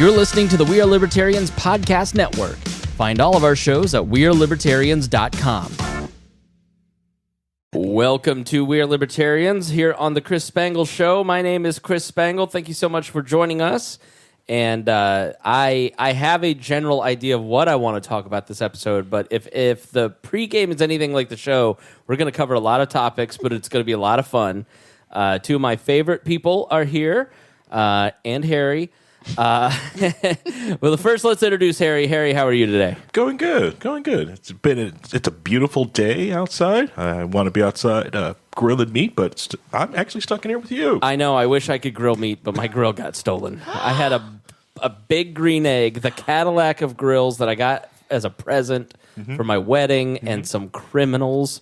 You're listening to the We Are Libertarians podcast network. Find all of our shows at wearelibertarians.com. Welcome to We Are Libertarians here on the Chris Spangle Show. My name is Chris Spangle. Thank you so much for joining us. And I have a general idea of what I want to talk about this episode, but if the pregame is anything like the show, we're going to cover a lot of topics, but it's going to be a lot of fun. Two of my favorite people are here, and Harry. Well, first let's introduce Harry. Harry, how are you today? Going good. It's a beautiful day outside. I want to be outside grilling meat, but I'm actually stuck in here with you. I know. I wish I could grill meat, but my grill got stolen. I had a big green egg, the Cadillac of grills that I got as a present for my wedding, and some criminals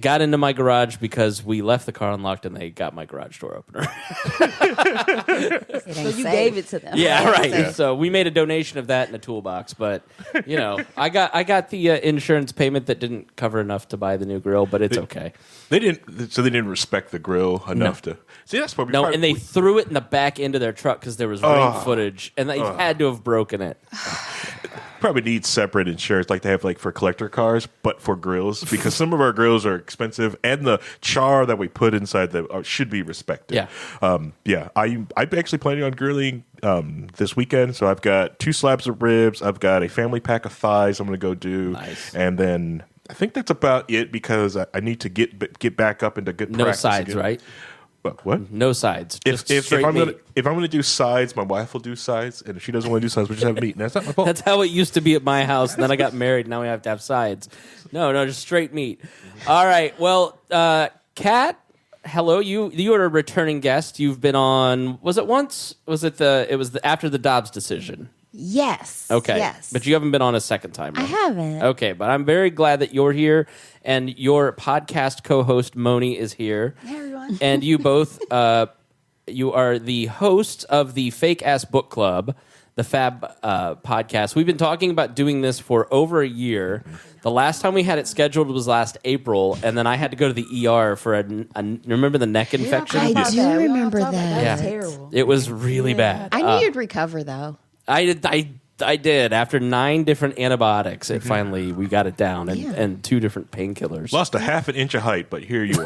got into my garage because we left the car unlocked and they got my garage door opener. So you gave it to them. Yeah, right. Yeah. So we made a donation of that in a toolbox, but you know, I got the insurance payment that didn't cover enough to buy the new grill, but it's okay. They didn't respect the grill enough to see. That's probably and they threw it in the back end of their truck because there was ring footage, and they had to have broken it. Probably need separate insurance like they have like for collector cars, but for grills, because some of our grills are expensive, and the char that we put inside them should be respected. I'm actually planning on grilling this weekend, so I've got 2 slabs of ribs, I've got a family pack of thighs I'm going to go do, and then I think that's about it because I need to get back up into good practice. No sides, again. right? What? No sides. If I'm gonna do sides, my wife will do sides, and if she doesn't want to do sides, we just have meat. And that's not my fault. That's how it used to be at my house, and then I got married. Now we have to have sides. No, just straight meat. All right. Well, Kat, hello. You are a returning guest. You've been on. Was it once? Was it after the Dobbs decision? Yes. Okay. Yes. But you haven't been on a second time, right? I haven't. Okay, but I'm very glad that you're here, and your podcast co-host Moni is here. Hey, everyone. And you both, you are the hosts of the Fake Ass Book Club, the Fab podcast. We've been talking about doing this for over a year. The last time we had it scheduled was last April, and then I had to go to the ER for remember the neck infection? I do remember that. Yeah. That was terrible. It was really bad. I knew you'd recover, though. I did. After 9 different antibiotics, finally we got it down, and 2 different painkillers. Lost a half an inch of height, but here you are.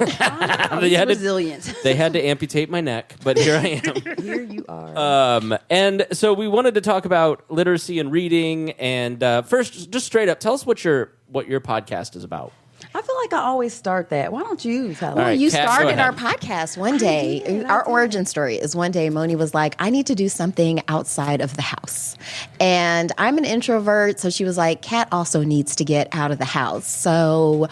Resilient. They had to amputate my neck, but here I am. Here you are. And so we wanted to talk about literacy and reading. And first, just straight up, tell us what your podcast is about. I feel like I always start that. Why don't you tell All right, You Kat, started our podcast one day. Our origin story is one day Moni was like, I need to do something outside of the house. And I'm an introvert, so she was like, Kat also needs to get out of the house. So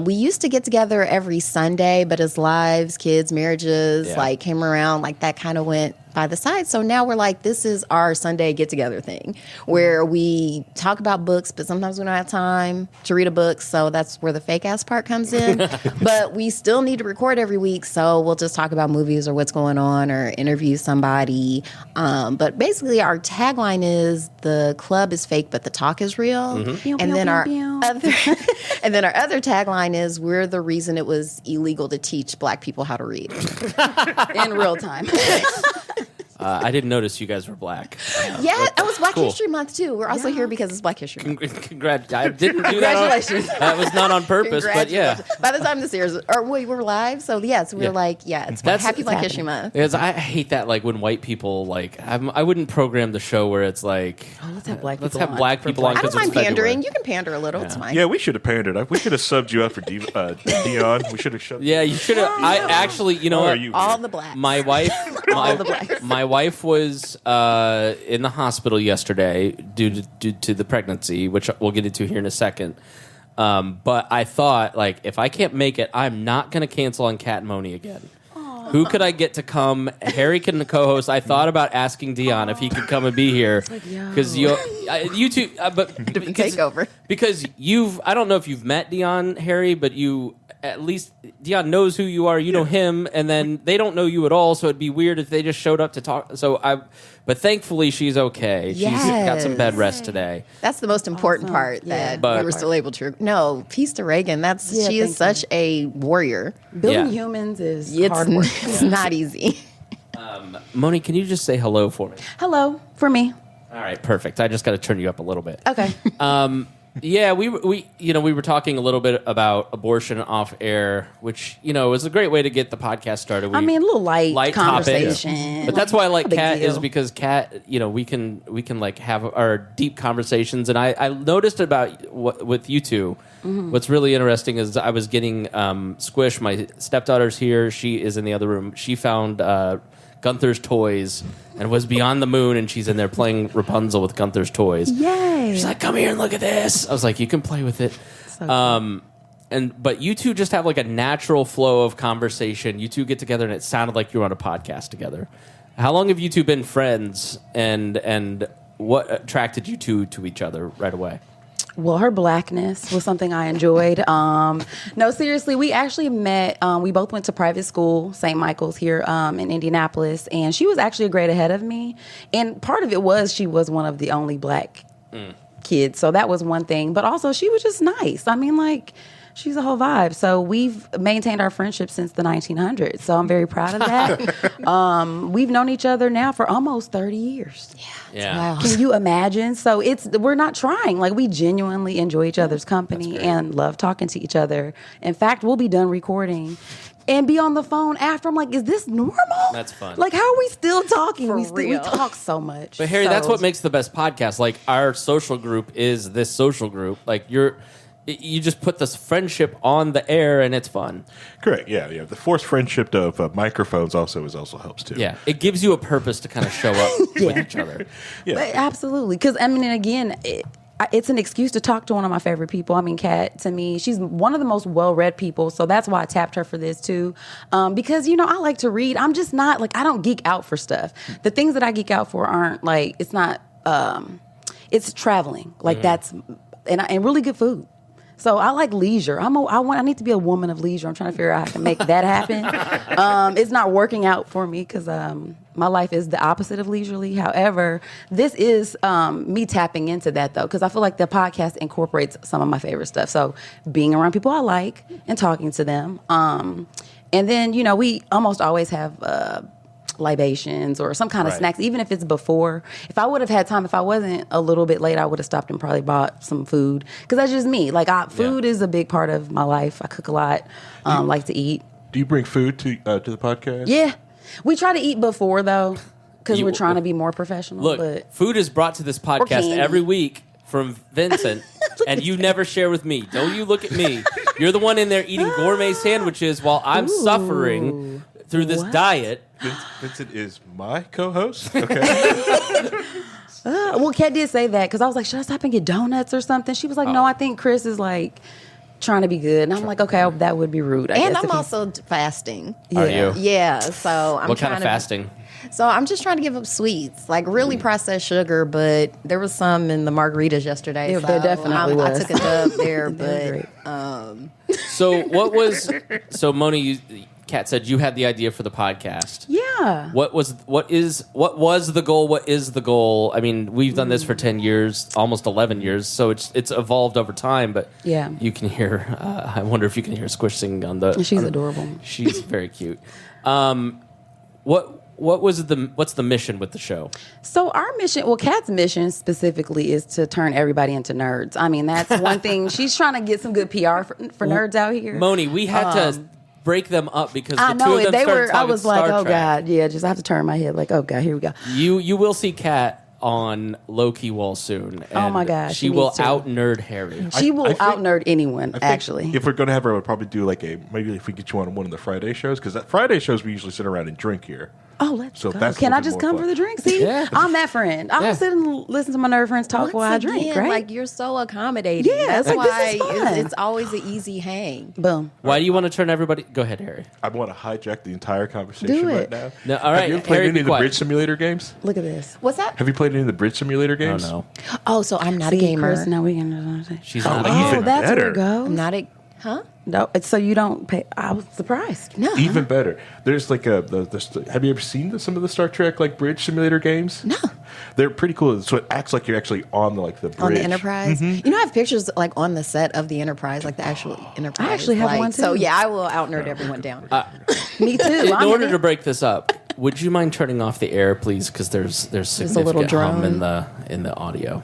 we used to get together every Sunday, but as lives, kids, marriages, came around, that kind of went by the side. So now we're like, this is our Sunday get-together thing where we talk about books, but sometimes we don't have time to read a book, so that's where the fake-ass part comes in. But we still need to record every week, so we'll just talk about movies or what's going on or interview somebody. But basically, our tagline is, the club is fake, but the talk is real. Pew, And pew, then pew, our pew. other tagline is, we're the reason it was illegal to teach Black people how to read. In real time. I didn't notice you guys were black. Yeah, it was Black Cool. History Month, too. We're also here because it's Black History Month. Congrats. I didn't do that. Congratulations. That was not on purpose, but yeah. By the time this airs, or we were live, so yes, we were it's Happy Black History Month. Because I hate that, when white people, I wouldn't program the show where it's like, Let's have black people let's have black people on I because don't it's mind pandering. February. You can pander a little. It's fine. Yeah, we should have pandered. We should have subbed you out for Dion. We should have shoved. Yeah, you should have. I actually, you know Or what? are you- All the blacks. My wife, All the blacks. my wife was in the hospital yesterday due to the pregnancy, which we'll get into here in a second. But I thought, if I can't make it, I'm not going to cancel on Kat and Moni again. Who could I get to come? Harry can co-host. I thought about asking Dion if he could come and be here because you two, but Takeover. because I don't know if you've met Dion, Harry, but at least Dion knows who you are. You know him, and then they don't know you at all. So it'd be weird if they just showed up to talk. But thankfully she's okay. She's got some bed rest today. That's the most important part that we were still able to. No, peace to Reagan. She is such a warrior. Building humans is hard work. It's not easy. Moni, can you just say hello for me? Hello for me. All right, perfect. I just got to turn you up a little bit. Okay. Yeah, we were talking a little bit about abortion off air, which is a great way to get the podcast started. I mean, a little light conversation, topics. but that's why I like Big Kat deal. is because Kat, we can like have our deep conversations. And I noticed about with you two, what's really interesting is I was getting Squish. My stepdaughter's here; she is in the other room. She found Gunther's toys and was beyond the moon, and she's in there playing Rapunzel with Gunther's toys. Yay! She's like, "Come here and look at this." I was like, "You can play with it." So cool. But you two just have like a natural flow of conversation. You two get together, and it sounded like you were on a podcast together. How long have you two been friends, and what attracted you two to each other right away? Well, her blackness was something I enjoyed. No, seriously, we actually met. We both went to private school, St. Michael's here in Indianapolis, and she was actually a grade ahead of me. And part of it was she was one of the only black kids, so that was one thing. But also, she was just nice. I mean, like, she's a whole vibe. So we've maintained our friendship since the 1900s. So I'm very proud of that. We've known each other now for almost 30 years. Yeah. Wow. Can you imagine? So we're not trying. Like, we genuinely enjoy each other's company and love talking to each other. In fact, we'll be done recording and be on the phone after. I'm like, is this normal? That's fun. Like, how are we still talking? For We real. talk so much. But Harry, So- that's what makes the best podcast. Like, our social group is this social group. Like, you just put this friendship on the air, and it's fun. Correct. Yeah. The forced friendship of microphones also helps too. Yeah, it gives you a purpose to kind of show up with each other. Yeah. But absolutely. Because, I mean, and again, it's an excuse to talk to one of my favorite people. I mean, Kat, to me, she's one of the most well-read people. So that's why I tapped her for this, too. Because, I like to read. I'm just not, like, I don't geek out for stuff. The things that I geek out for aren't, like, it's not, it's traveling. Like, that's, and really good food. So I like leisure. I need to be a woman of leisure. I'm trying to figure out how I can make that happen. It's not working out for me because my life is the opposite of leisurely. However, this is me tapping into that, though, because I feel like the podcast incorporates some of my favorite stuff. So being around people I like and talking to them. And then, we almost always have libations or some kind of Right. snacks, even if it's before. If I would have had time, if I wasn't a little bit late, I would have stopped and probably bought some food, because that's just me. Like, food is a big part of my life. I cook a lot, like to eat. Do you bring food to the podcast? Yeah, we try to eat before, though, because You- we're trying to be more professional. Look, but food is brought to this podcast candy. every week from Vincent, and you never share with me. Don't you look at me. You're the one in there eating gourmet sandwiches while I'm suffering through this What? diet. Vincent is my co-host. Okay. well, Kat did say that, because I was like, should I stop and get donuts or something? She was like, no, I think Chris is like trying to be good. And I'm like, okay, that would be rude. I And guess, I'm if he's- also fasting. Are you? Yeah, so I'm What trying kind of to fasting? So I'm just trying to give up sweets, like really processed sugar, but there was some in the margaritas yesterday. Yeah, so there definitely I was. took a dub there, They but great. So Moni, Kat said you had the idea for the podcast. Yeah. What was the goal? What is the goal? I mean, we've done this for 10 years, almost 11 years, so it's evolved over time. But Yeah. you can hear. I wonder if you can hear Squish singing on the. She's adorable. She's very cute. What's the mission with the show? So our mission, well, Kat's mission specifically is to turn everybody into nerds. I mean, that's one thing. She's trying to get some good PR for nerds out here. Moni, we had to break them up because I the two know of it. them They started were. I talking was like, Star oh Trek. God, yeah. Just I have to turn my head. Like, oh God, here we go. You will see Kat on Low Key Wall soon. Oh, my and God, she she will needs to. out nerd Harry. She will think- out nerd anyone. I think Actually, if we're going to have her, we'll probably do maybe if we get you on one of the Friday shows, because at Friday shows we usually sit around and drink here. oh, let's So go. that's a Can I little just bit more come for fun. the drink? See, Yeah. I'm that friend. I'll Yeah. sit and listen to my nerd friends talk while I once drink. again, Right? like you're so accommodating. Yeah, that's it's like, why this is fun. it's always an easy hang. Boom. Why do you want to turn everybody? Go ahead, Harry. I want to hijack the entire conversation Do right it. now. No, all right, Have you ever played Harry, any be of the quiet. Bridge Simulator games? Look at this. What's that? Have you played any of the Bridge Simulator games? no. Oh, so I'm not a See, gamer. Chris, now we can. She's not a even gamer. Oh, that's where better. it goes. I'm not a huh? No, it's so you don't pay. I was surprised. No. Even better. There's like have you ever seen some of the Star Trek like Bridge Simulator games? No. They're pretty cool. So it acts like you're actually on the bridge. On the Enterprise, Mm-hmm. I have pictures like on the set of the Enterprise, like the actual Enterprise. actually have like, one, too. So yeah, I will out nerd everyone down. Me too. In order to break this up, Would you mind turning off the air, please? Because there's significant a little hum drone. in the audio.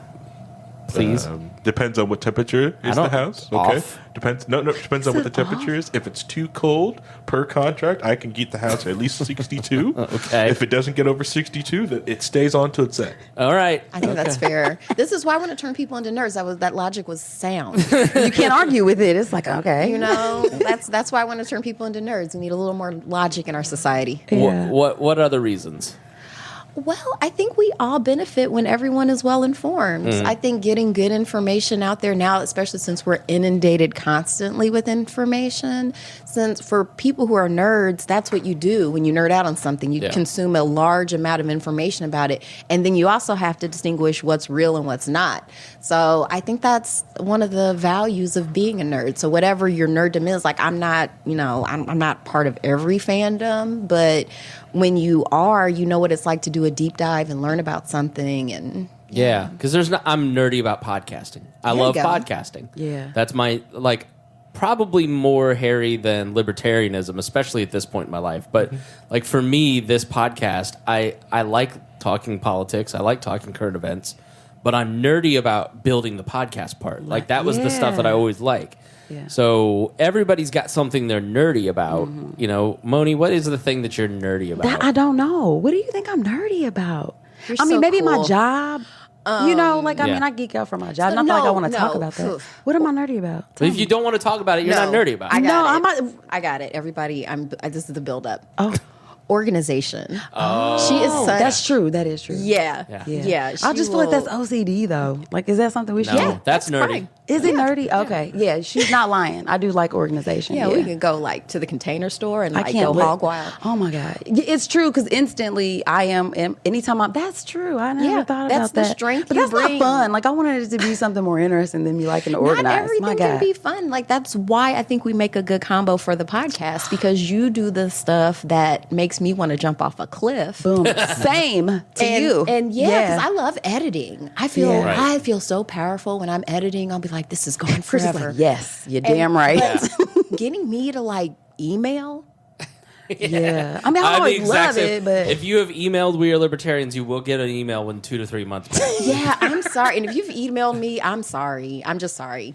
Please. Depends on what temperature is the house. Okay. Off. Depends on what the temperature is. If it's too cold per contract, I can get the house at least 62. Okay. If it doesn't get over 62, then it stays on till it's set. All right. I think that's fair. This is why I want to turn people into nerds. That logic was sound. You can't argue with it. It's like, okay. You know, that's why I want to turn people into nerds. We need a little more logic in our society. Yeah. What other reasons? Well, I think we all benefit when everyone is well informed. I think getting good information out there now, especially since we're inundated constantly with information, since for people who are nerds, that's what you do when you nerd out on something. You consume a large amount of information about it. And then you also have to distinguish what's real and what's not. So I think that's one of the values of being a nerd. So whatever your nerddom is, like I'm not part of every fandom, but when you are, you know what it's like to do a deep dive and learn about something. And Yeah, because I'm nerdy about podcasting. I love podcasting. Yeah. That's my, probably more hairy than libertarianism, especially at this point in my life. But, for me, this podcast, I like talking politics. I like talking current events. But I'm nerdy about building the podcast part. That was the stuff that I always like. Yeah. So everybody's got something they're nerdy about. You know, Moni, what is the thing that you're nerdy about? That I don't know. What do you think I'm nerdy about? You're I mean, so maybe my cool. job. I Yeah. I geek out for my job. So Not like I no, want to talk no. about that. Oof. What am I nerdy about? But if you don't want to talk about it, you're not nerdy about it. I got it. Everybody, this is the build up. Oh. Organization. Oh. She is such, That's true. That is true. Yeah. Yeah. Yeah. I just feel like that's OCD though. Is that something we should? No, that's nerdy. fine. Is it nerdy? Okay. Yeah, she's not lying. I do like organization. Yeah, we can go to the Container Store and I can't go let- hog wild. Oh my God. It's true because instantly I am, anytime that's true. I never Yeah, thought that's about the that. strength But you that's not bring. fun. I wanted it to be something more interesting than me liking to organize. Not everything my can God. be fun. That's why I think we make a good combo for the podcast because you do the stuff that makes me want to jump off a cliff. Boom. Same to you. And because I love editing. I feel Yeah. Right. I feel so powerful when I'm editing. I'll be like, this is going Chris is forever. like, yes, you're damn right. But getting me to email. Yeah. I mean, I always love it, but if you have emailed We Are Libertarians, you will get an email in 2 to 3 months back. Yeah, I'm sorry. And if you've emailed me, I'm sorry. I'm just sorry.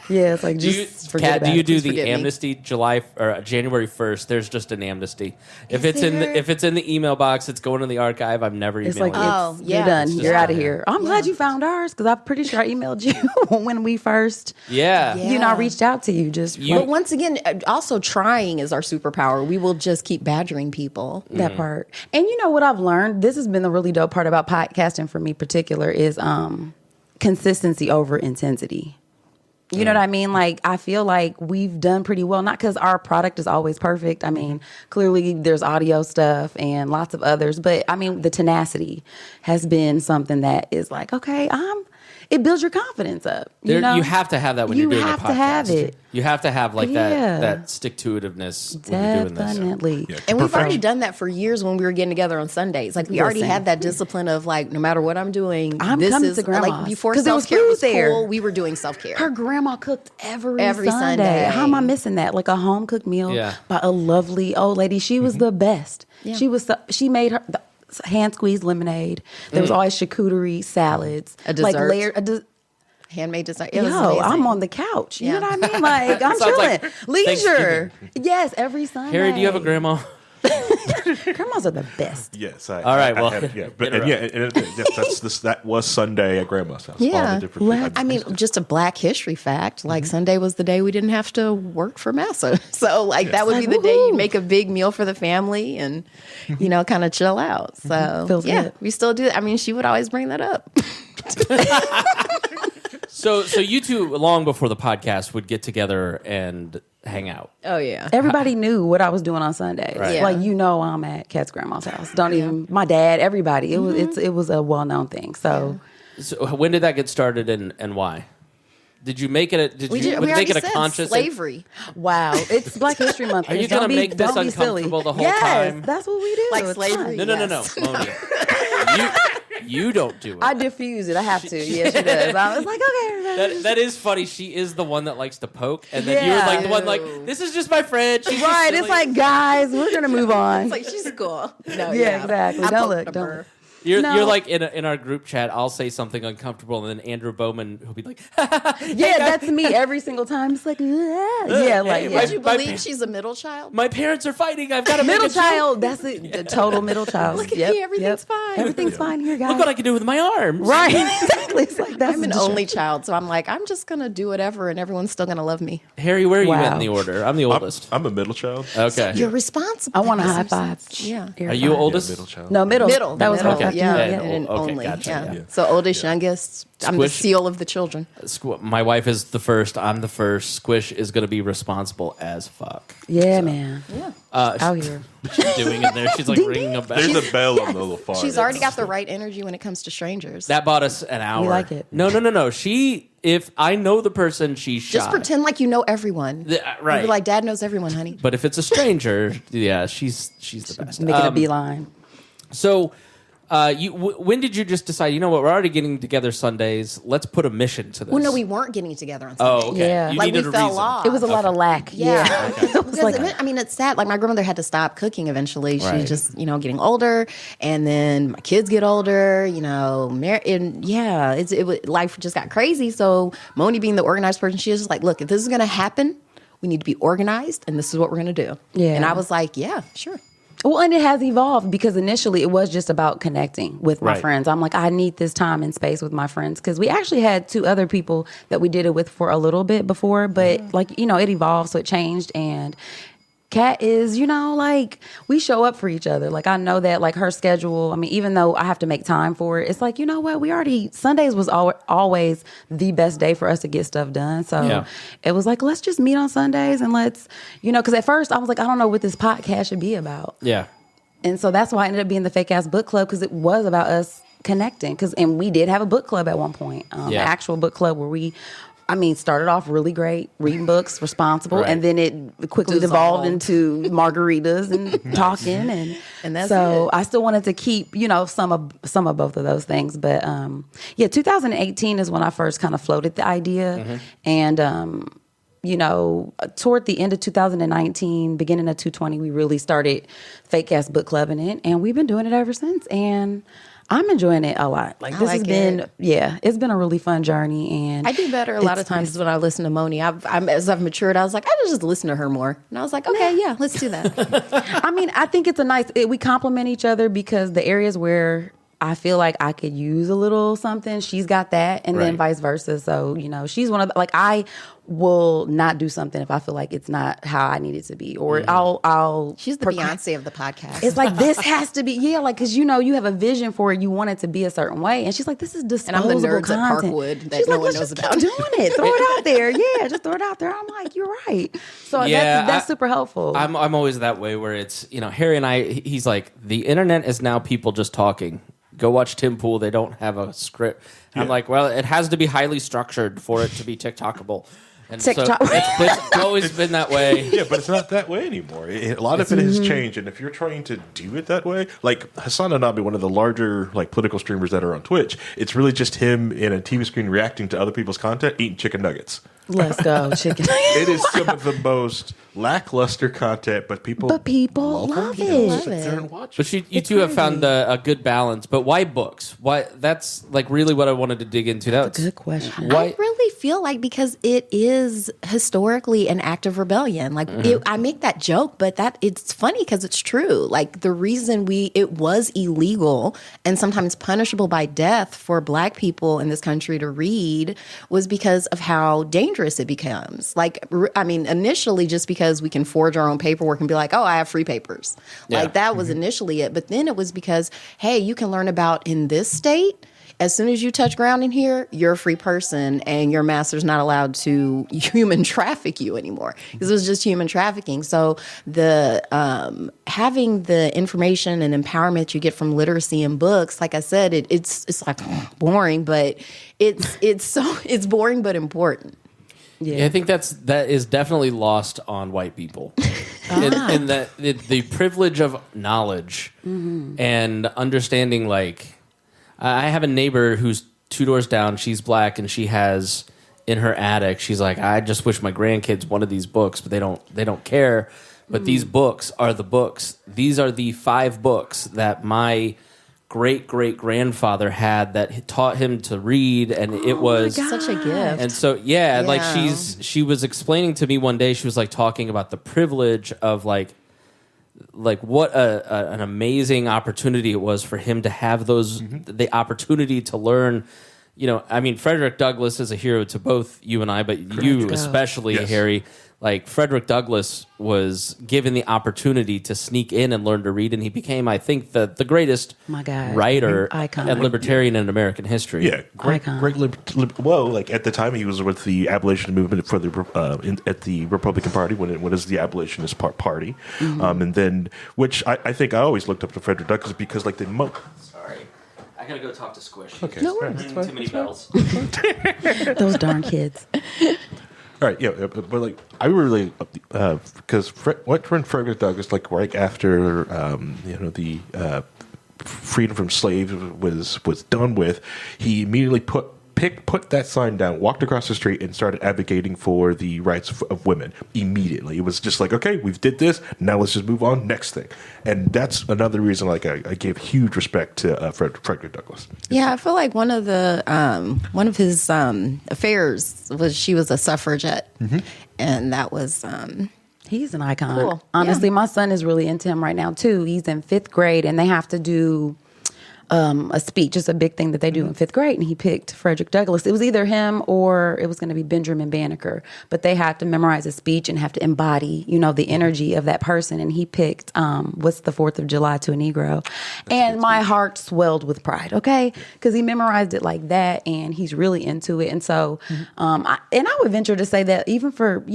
yeah, it's like Do you, just forget Kat, about do you it. do Please the forgive me. amnesty January 1st? There's just an amnesty. If Is it's there? if it's in the email box, it's going in the archive. I'm never It's emailing like, it. Oh, you're yeah. done. It's just You're out of out there. here. I'm glad you found ours because I'm pretty sure I emailed you when we first, Yeah. Yeah. I reached out to you. Just You- But once again, also trying is our superpower. We will just keep badgering people. that part. And you know what I've learned? This has been the really dope part about podcasting for me particular is consistency over intensity. You know what I mean? I feel like we've done pretty well, not because our product is always perfect. I mean, clearly there's audio stuff and lots of others, but I mean, the tenacity has been something that is okay, it builds your confidence up. You know? You have to have that when you're doing a podcast. You have to have it. You have to have Yeah. that stick-to-itiveness when you're doing this. Definitely. Yeah. And we've Perfection. already done that for years when we were getting together on Sundays. We already Listen. had that discipline of no matter what I'm doing, I'm this coming is to grandma's. before 'Cause there was self-care food was there. cool, we were doing self-care. Her grandma cooked every Every Sunday. Sunday. How am I missing that? A home cooked meal Yeah. by a lovely old lady. She was the best. Yeah. She made her hand squeezed lemonade. There was always charcuterie salads, A dessert. layered. Handmade design. It was Yo, amazing. I'm on the couch. You Yeah. know what I mean? I'm Sounds chilling. like Leisure. Yes, every Sunday. Harry, do you have a grandma? Grandmas are the best. Yes. All right, well, that was Sunday at Grandma's house. All Yeah. the different I mean, just a Black history fact. Sunday was the day we didn't have to work for massa. So, that would be the day you make a big meal for the family and, kind of chill out. So, Feels yeah, good. we still do. I mean, she would always bring that up. So you two, long before the podcast, would get together and hang out. Oh, yeah. Everybody knew what I was doing on Sundays. Right. Yeah. I'm at Kat's grandma's house. Don't even my dad, everybody. It was a well-known thing. So So when did that get started and why? Did you make it? We Would you already make it a said conscious? slavery. wow, it's Black History Month. Are you Don't gonna be- make this don't be silly. uncomfortable the whole yes, time? that's what we do. Like It's slavery? fun. No. Yes. Moni. You don't do it. I diffuse it. I have to. Yeah, she does. I was like, okay. That is funny. She is the one that likes to poke, and then you're Yeah. like the one like, this is just my friend. She's just Right. silly." It's like, guys, we're going to move on. It's like, she's cool. No, Yeah, exactly. I Don't poked look, a don't burr. look. You're No. like in our group chat. I'll say something uncomfortable, and then Andrew Bowman will be like, Yeah, that's me every single time. It's like, yeah, like, Hey, yeah. Would you My- believe she's a middle child? "My parents are fighting. I've got to make Middle a joke. child. That's the total middle child. Look at Yep, me, everything's fine. Everything's fine here, guys. Look what I can do with my arms." Right, exactly. It's like that's I'm an the- only child, so I'm like, I'm just gonna do whatever, and everyone's still gonna love me. Harry, where are you at Wow. in the order? I'm the oldest. I'm a middle child. Okay. You're responsible. I want a That high makes five. sense. Yeah. Are you oldest? Middle child. No, middle. Middle. That was middle. her. Okay. Yeah, Yeah, and okay, only. gotcha, Yeah. yeah. So oldest, youngest. I'm the Squish. seal of the children. My wife is the first. I'm the first. Squish is going to be responsible as fuck. Yeah, man. Yeah. Out here. She's doing it there. She's like Ding, ringing a bell. There's a bell on the little far. She's already got the right energy when it comes to strangers. That bought us an hour. We like it. No. If I know the person, she's shy. Just pretend like you know everyone. Right. You're like, Dad knows everyone, honey. But if it's a stranger, yeah, she's the best. Making a beeline. So, when did you just decide? You know what? We're already getting together Sundays. Let's put a mission to this. Well, no, we weren't getting together on Sunday. Oh, okay. Yeah. You Like, we needed a fell reason. off. It was a lot of lack. Yeah. It was like, I mean, it's sad. Like, my grandmother had to stop cooking eventually. Right. She's just, getting older. And then my kids get older, and yeah, life just got crazy. So Moni being the organized person, she was just like, look, if this is going to happen, we need to be organized, and this is what we're going to do. Yeah. And I was like, yeah, sure. well, and it has evolved because initially it was just about connecting with my Right. friends. I'm like, I need this time and space with my friends because we actually had 2 other people that we did it with for a little bit before, but it evolved, so it changed. And Kat is, like, we show up for each other. Like, I know that, like, her schedule, I mean, even though I have to make time for it, it's like, you know what? Sundays was always the best day for us to get stuff done. So Yeah. it was like, let's just meet on Sundays and let's, because at first I was like, I don't know what this podcast should be about. Yeah. And so that's why I ended up being the Fake Ass Book Club, because it was about us connecting. And we did have a book club at one point, an Yeah. actual book club where we, started off really great, reading books, responsible, Right. and then it quickly devolved into margaritas and talking, And that's so it. I still wanted to keep, some of both of those things. But 2018 is when I first kind of floated the idea, and toward the end of 2019, beginning of 2020, we really started Fake Ass Book Club in it, and we've been doing it ever since. And I'm enjoying it a lot. Like, this has like been, it. it's been a really fun journey. And I do better a lot of times when I listen to Moni. As I've matured, I was like, I just listen to her more. And I was like, okay, yeah, let's do that. I think it's we complement each other because the areas where I feel like I could use a little something, she's got that, and then Right. vice versa. So, she's one of the, I will not do something if I feel like it's not how I need it to be, or I'll. She's the Beyonce of the podcast. It's like, this has to be, because you have a vision for it, you want it to be a certain way, and she's like, this is And disposable I'm the nerds at content. Parkwood that She's no like, one let's knows just about. keep doing it, throw it out there, just throw it out there. I'm like, you're right. So Yeah, that's super helpful. I'm always that way where it's, Harry and I, he's like, the internet is now people just talking. Go watch Tim Pool. They don't have a script. I'm like, well, it has to be highly structured for it to be TikTokable. And TikTok. so it's always been that way. Yeah, but it's not that way anymore. A lot of it has changed, and if you're trying to do it that way, like Hassan Anabi, one of the larger political streamers that are on Twitch, it's really just him in a TV screen reacting to other people's content, eating chicken nuggets. Let's go, chicken. It is some of the most lackluster content, but people Love them. it. Sit there and watch But it. you two have found a good balance. But why books? Why? That's really what I wanted to dig into. That's Good question. Why? I really feel like because it is historically an act of rebellion. Like I make that joke, but it's funny because it's true. Like the reason it was illegal and sometimes punishable by death for Black people in this country to read was because of how dangerous it becomes. Like, initially just because we can forge our own paperwork and be like, oh, I have free papers. Yeah. Like that was initially it. But then it was because, hey, you can learn about in this state. As soon as you touch ground in here, you're a free person and your master's not allowed to human traffic you anymore. Because it was just human trafficking. So the having the information and empowerment you get from literacy and books, like I said, it's like boring, but it's boring but important. Yeah, I think that is definitely lost on white people. in that the privilege of knowledge and understanding, I have a neighbor who's 2 doors down. She's black, and she has in her attic. She's like, I just wish my grandkids wanted these books, but they don't care. But these books are the books. These are the 5 books that my great-great-grandfather had that taught him to read, and it was such a gift. And so, like she was explaining to me one day, she was like talking about the privilege of like what an amazing opportunity it was for him to have those the opportunity to learn. You know, I mean, Frederick Douglass is a hero to both you and I, but you especially, yes. Harry. Like, Frederick Douglass was given the opportunity to sneak in and learn to read, and he became, I think, the greatest writer and libertarian in American history. Yeah, great. Well, like at the time, he was with the abolition movement for the at the Republican Party when it was the abolitionist party, and then which I think I always looked up to Frederick Douglass because like Sorry. I gotta go talk to Squish. Okay. No worries. Ringing too many bells. Those darn kids. All right, yeah, but like I really because when Frederick Douglass, like right after the freedom from slaves was done with, he immediately put that sign down, walked across the street, and started advocating for the rights of women immediately. It was just like, okay, we've did this, now let's just move on, next thing. And that's another reason, like, I gave huge respect to Frederick Douglass. Yeah, I feel like one of his affairs was she was a suffragette, and that was. He's an icon. Cool. Honestly, my son is really into him right now too. He's in 5th grade, and they have to do a speech. It's a big thing that they do in 5th grade, and he picked Frederick Douglass. It was either him or it was going to be Benjamin Banneker, but they had to memorize a speech and have to embody, the energy of that person. And he picked "What's the 4th of July to a Negro," and my heart swelled with pride. Okay, because he memorized it like that, and he's really into it. And so, I would venture to say that even for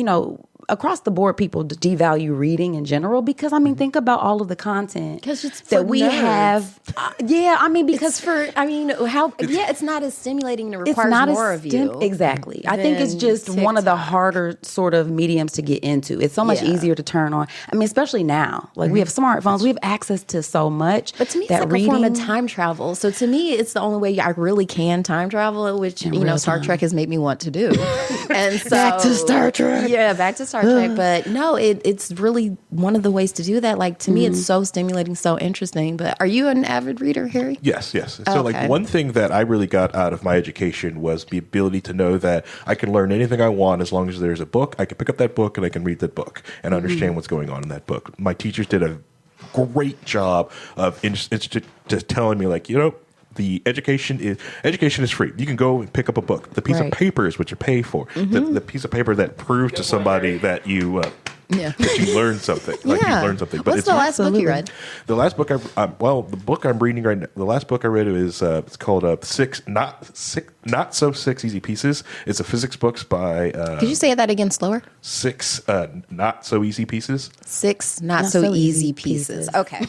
across the board, people devalue reading in general because, think about all of the content that we have. Because it's not as stimulating and it requires more of you. Exactly. I think it's just TikTok. One of the harder sort of mediums to get into. It's so much easier to turn on. Especially now. Like, we have smartphones. We have access to so much. But to me, it's like a form of time travel. So to me, it's the only way I really can time travel, which, Star Trek has made me want to do. And so, back to Star Trek. Yeah, back to Star Trek. But no, it's really one of the ways to do that. Like, to me, it's so stimulating, so interesting. But are you an avid reader, Harry? Yes. So like one thing that I really got out of my education was the ability to know that I can learn anything I want as long as there's a book. I can pick up that book and I can read that book and understand what's going on in that book. My teachers did a great job of just telling me, like, the education is free. You can go and pick up a book. The piece of paper is what you pay for. The piece of paper that proves to somebody that you that you learned something. Like you learned something. But what's the last book you read? The last book the book I'm reading right now. The last book I read is it's called Six Not So Easy Pieces. It's a physics book by. Could you say that again slower? 6 Not So Easy Pieces. 6 Not So Easy Pieces. Okay.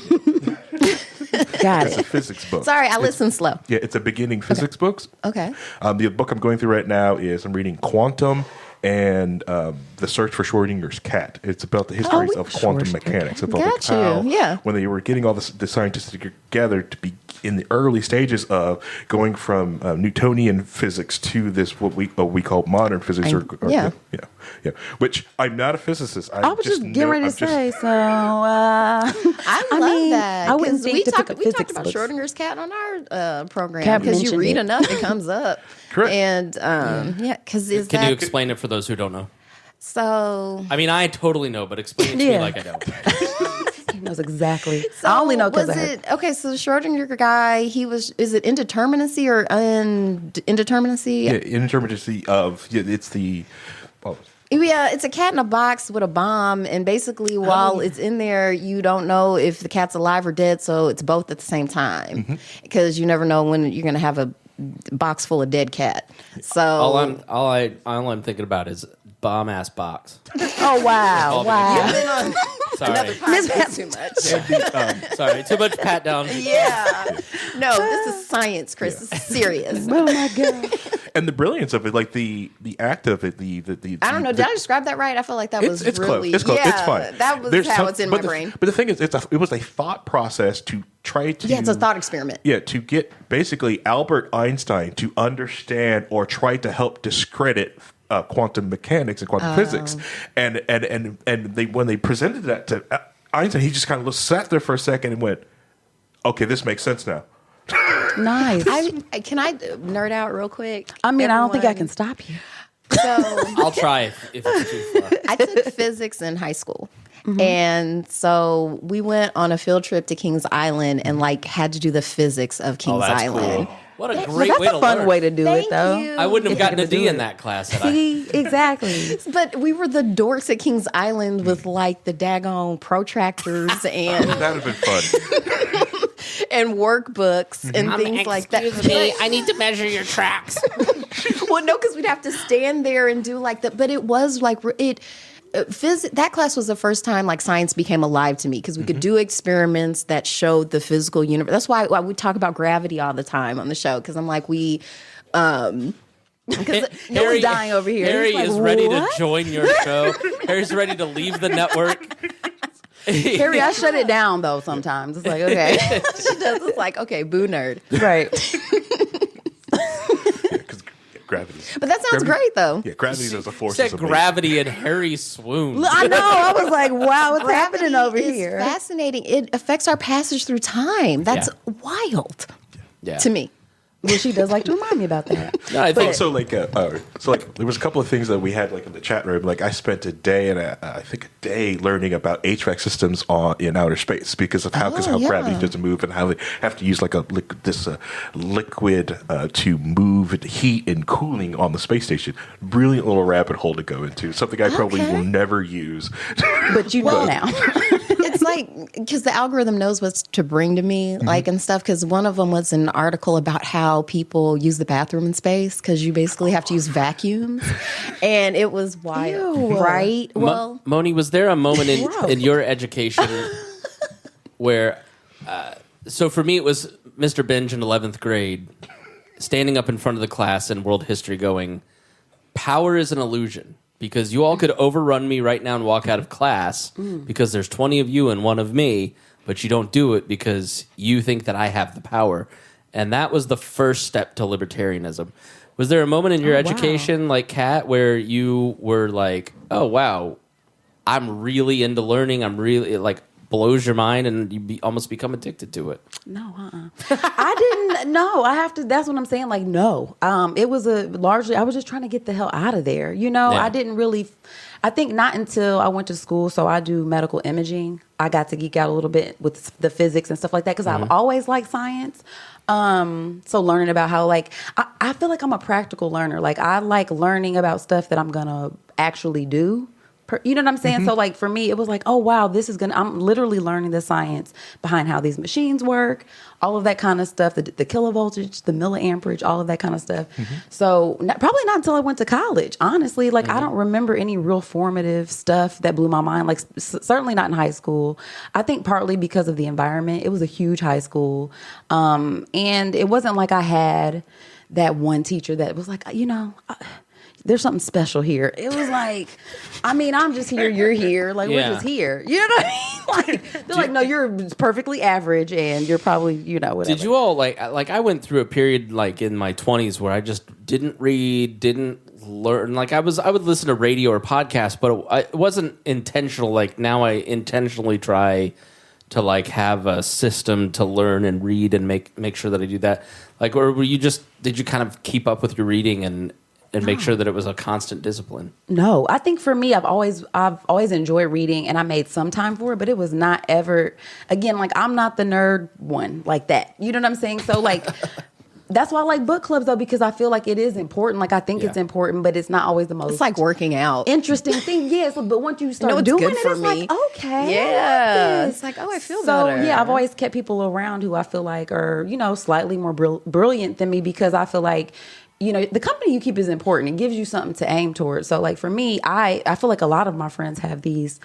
Got it. It's a physics book. Sorry, I listen slow. Yeah, it's a beginning physics books. Okay. The book I'm going through right now is I'm reading Quantum and The Search for Schrodinger's Cat. It's about the history of quantum mechanics. About how when they were getting all the scientists together to be in the early stages of going from Newtonian physics to this what we call modern physics. Which I'm not a physicist. I was just getting ready to say. So I love that. I wouldn't think we to talked pick up about physics books. Schrodinger's cat on our program because you read enough, it comes up. Correct. And because Can you explain it for those who don't know? So I totally know, but explain it to me like I don't. He knows exactly. So I only know because I heard. Okay, so the Schrodinger guy, is it indeterminacy or indeterminacy? Yeah, indeterminacy of it's the. Yeah, it's a cat in a box with a bomb, and basically while it's in there, you don't know if the cat's alive or dead, so it's both at the same time because you never know when you're going to have a box full of dead cat. So all I'm thinking about is bomb ass box. Oh wow! Another podcast too much. Sorry, too much pat down. Yeah. No, this is science, Chris. This is serious. Oh my God. And the brilliance of it, like the act of it, the I don't know. Did I describe that right? I feel like that was it's really close. It's close. Yeah, It's fine. that was how it's in my the, brain. But the thing is, it was a thought process to try to. Yeah, it's a thought experiment. Yeah, to get basically Albert Einstein to understand or try to help discredit quantum mechanics and quantum physics, and they when they presented that to Einstein, he just kind of sat there for a second and went, "Okay, this makes sense now." Nice. Can I nerd out real quick? I mean, I don't think I Everyone? can stop you. So I'll try if it's too far. I took physics in high school. And so we went on a field trip to Kings Island and like had to do the physics of Kings That's Island. cool. What a But great that's way to a fun learn. way to do Thank it, though. you. I wouldn't have gotten a If you're D gonna in do that class. Had I. See, exactly. But we were the dorks at Kings Island with like the daggone protractors and That would have been fun. and workbooks and things like that. I need to measure your tracks. Well, no, because we'd have to stand there and do like that. But it was like it. That class was the first time like science became alive to me because we could do experiments that showed the physical universe. That's why we talk about gravity all the time on the show because I'm like because No one's dying over here. Harry He's like, is ready "What?" to join your show. Harry's ready to leave the network. Harry, I shut it down though. Sometimes it's like, okay, she does. It's like okay, boo nerd. right. Because gravity. But that sounds great though. Yeah, gravity is a force. Said gravity and Harry swooned. I know. I was like, wow, what's happening over is here? Fascinating. It affects our passage through time. That's wild Yeah. to me. Well, she does like to remind me about that. No, I think So like there was a couple of things that we had like in the chat room. Like I spent a day and I think a day learning about HVAC systems in outer space because of how yeah. gravity doesn't move and how they have to use like this liquid to move heat and cooling on the space station. Brilliant little rabbit hole to go into. Something I probably Okay. will never use. But you know now. It's like because the algorithm knows what to bring to me, like and stuff. Because one of them was an article about how people use the bathroom in space because you basically have to use vacuums, and it was wild, Ew. right? Well, Moni, was there a moment in your education where, so for me it was Mr. Binge in 11th grade, standing up in front of the class in world history going, power is an illusion. Because you all could overrun me right now and walk out of class because there's 20 of you and one of me, but you don't do it because you think that I have the power. And that was the first step to libertarianism. Was there a moment in your education, like Kat, where you were like, oh, wow, I'm really into learning. I'm really, like, blows your mind and you almost become addicted to it? No, I didn't. No, I have to. That's what I'm saying. Like, no. It was largely. I was just trying to get the hell out of there. You know, Yeah. I didn't really. I think not until I went to school. So I do medical imaging. I got to geek out a little bit with the physics and stuff like that because I've always liked science. So learning about how like I feel like I'm a practical learner. Like I like learning about stuff that I'm gonna actually do. You know what I'm saying? So like for me, it was like, oh wow, I'm literally learning the science behind how these machines work, all of that kind of stuff, the kilovoltage, the milliamperage, all of that kind of stuff. So probably not until I went to college, honestly. Like I don't remember any real formative stuff that blew my mind. Like certainly not in high school. I think partly because of the environment. It was a huge high school. And it wasn't like I had that one teacher that was like, there's something special here. It was like, I mean, I'm just here, you're here. Like, Yeah. we're just here. You know what I mean? Like, they're like, no, you're perfectly average and you're probably, whatever. Did you all, like I went through a period, like, in my 20s where I just didn't read, didn't learn. Like, I would listen to radio or podcasts, but it wasn't intentional. Like, now I intentionally try to, like, have a system to learn and read and make sure that I do that. Like, or did you kind of keep up with your reading and make sure that it was a constant discipline? No, I think for me, I've always enjoyed reading and I made some time for it, but it was not ever, again, like I'm not the nerd one like that. You know what I'm saying? So like, that's why I like book clubs though, because I feel like it is important. Like I think it's important, but it's not always the most. it's like working out. interesting thing. Yes, but once you start it's doing good it, for it's me. like, okay. Yeah. I like this. It's like, oh, I feel so, better. yeah, I've always kept people around who I feel like are, slightly more brilliant than me because I feel like the company you keep is important. It gives you something to aim towards. So like for me, I feel like a lot of my friends have these,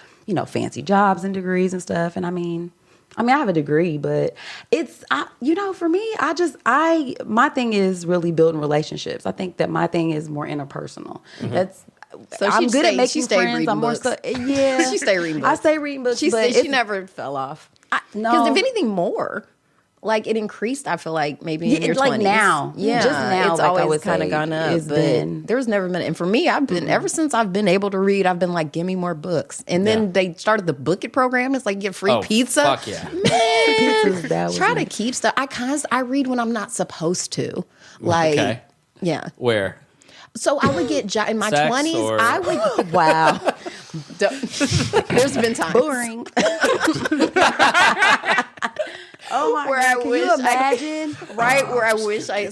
fancy jobs and degrees and stuff. And I mean, I have a degree, but for me, my thing is really building relationships. I think that my thing is more interpersonal. So I'm good at making friends. I'm more yeah. She stay reading books. I stay reading books. She never fell off. No. Because if anything more, like it increased, I feel like maybe in your 20s. Like now. Yeah. Just now. It's like always kind of gone up. But there's never been, and for me, I've been, ever since I've been able to read, I've been like, give me more books. And then they started the Book It program. It's like, get free pizza. Fuck yeah. Man, try to keep stuff. I read when I'm not supposed to. Like, yeah. Where? So I would get in my Sex 20s. or- I would wow. There's been times boring. Oh my God! Can you imagine? Where I wish I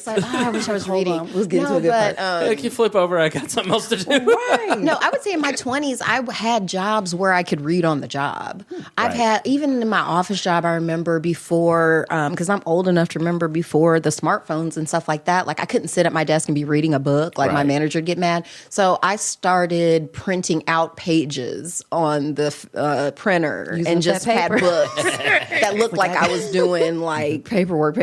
was reading. Let's get into a good part. Like you flip over, I got something else to do. Right. No, I would say in my 20s, I had jobs where I could read on the job. I've had, even in my office job, I remember before, because I'm old enough to remember before the smartphones and stuff like that. Like I couldn't sit at my desk and be reading a book. Like my manager would get mad. So I started printing out pages on the printer and just had books that looked like I was doing like paperwork,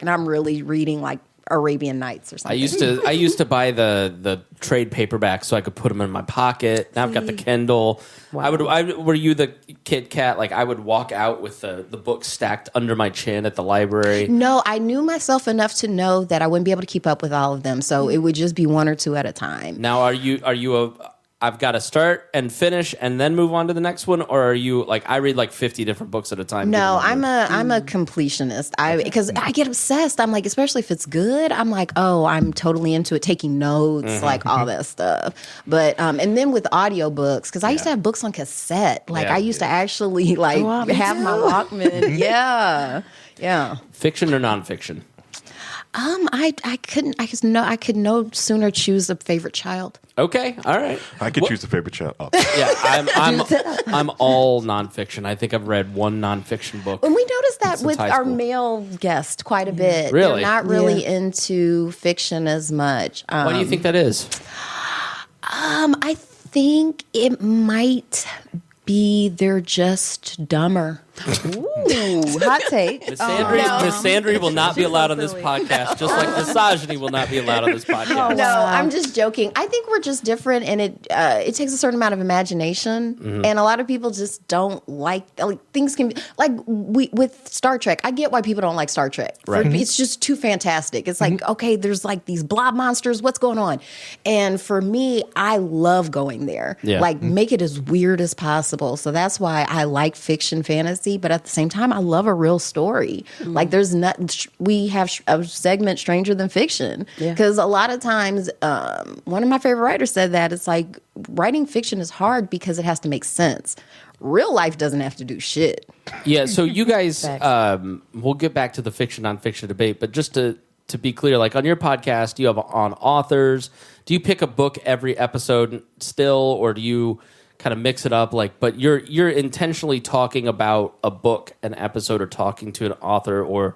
and I'm really reading like Arabian Nights or something. I used to buy the trade paperbacks so I could put them in my pocket. Now I've got the Kindle. Wow. Were you the Kit Kat? Like I would walk out with the book stacked under my chin at the library. No, I knew myself enough to know that I wouldn't be able to keep up with all of them, so it would just be one or two at a time. Now, are you I've got to start and finish and then move on to the next one, or are you like I read like 50 different books at a time? No, I'm a completionist. Because I get obsessed. I'm like, especially if it's good, I'm like, oh, I'm totally into it, taking notes, like all that stuff. But and then with audiobooks, because I used to have books on cassette. Like I used to actually have my Walkman. Yeah. Fiction or nonfiction? I could no sooner choose a favorite child. Okay, all right. I could choose a favorite child. Oh. Yeah, I'm all nonfiction. I think I've read one nonfiction book. And we noticed that with our school. male guest quite a bit. Really? They're not really into fiction as much. Why do you think that is? I think it might be they're just dumber. Ooh, hot take. Miss Sandry will not be allowed on this podcast, just like misogyny will not be allowed on this podcast. No, I'm just joking. I think we're just different, and it takes a certain amount of imagination, and a lot of people just don't like things can be like with Star Trek. I get why people don't like Star Trek. Right. It's just too fantastic. It's like, okay, there's like these blob monsters. What's going on? And for me, I love going there. Yeah. Like make it as weird as possible. So that's why I like fiction fantasy. But at the same time, I love a real story. Like there's not, we have a segment Stranger Than Fiction. Because a lot of times, one of my favorite writers said that it's like writing fiction is hard because it has to make sense. Real life doesn't have to do shit. Yeah, so you guys, we'll get back to the fiction non-fiction debate, but just to be clear, like on your podcast, you have on authors. Do you pick a book every episode still, or do you kind of mix it up? Like, but you're intentionally talking about a book, an episode, or talking to an author, or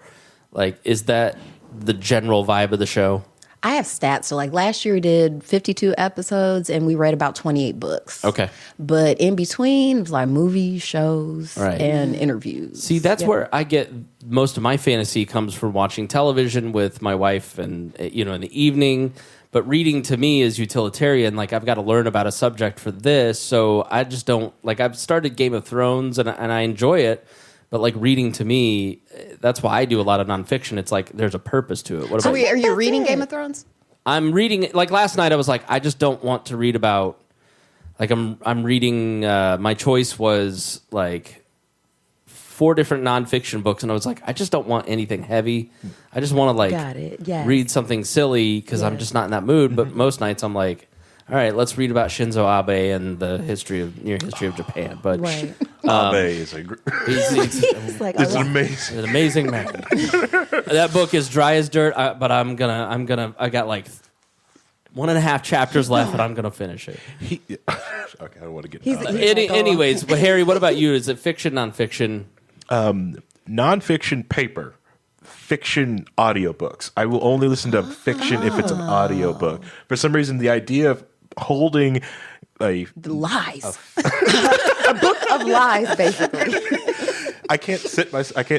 like, is that the general vibe of the show? I have stats. So like last year we did 52 episodes and we read about 28 books. Okay. But in between, it was like movies, shows, and interviews. See, that's where I get most of my fantasy comes from watching television with my wife and, in the evening. But reading to me is utilitarian. Like, I've got to learn about a subject for this. So I just don't, like, I've started Game of Thrones and I enjoy it. But, like, reading to me, that's why I do a lot of nonfiction. It's like there's a purpose to it. What So about are you reading Game of Thrones? I'm reading, like, last night I was like, I just don't want to read about, like, I'm reading, my choice was, like, 4 different nonfiction books, and I was like, I just don't want anything heavy. I just want to, like, read something silly because I'm just not in that mood. But most nights I'm like, all right, let's read about Shinzo Abe and the near history of Japan. But Abe is he's an amazing man. That book is dry as dirt, but I got like 1.5 chapters left, and I'm gonna finish it. Okay, I don't want to get Anyways, but Harry, what about you? Is it fiction, nonfiction? Nonfiction paper. fiction audiobooks. I will only listen to fiction if it's an audiobook. For some reason, the idea of holding The lies. A book of lies, basically. I can't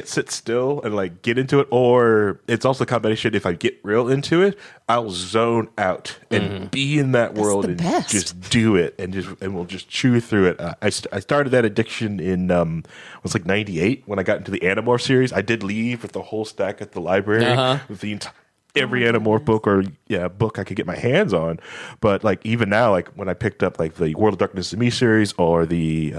sit still and like get into it, or it's also a combination. If I get real into it, I'll zone out and be in that world and just do it, and we'll just chew through it. I started that addiction in it was like '98 when I got into the Animorph series. I did leave with the whole stack at the library with the every Animorph book or book I could get my hands on. But like even now, like when I picked up like the World of Darkness and Me series or the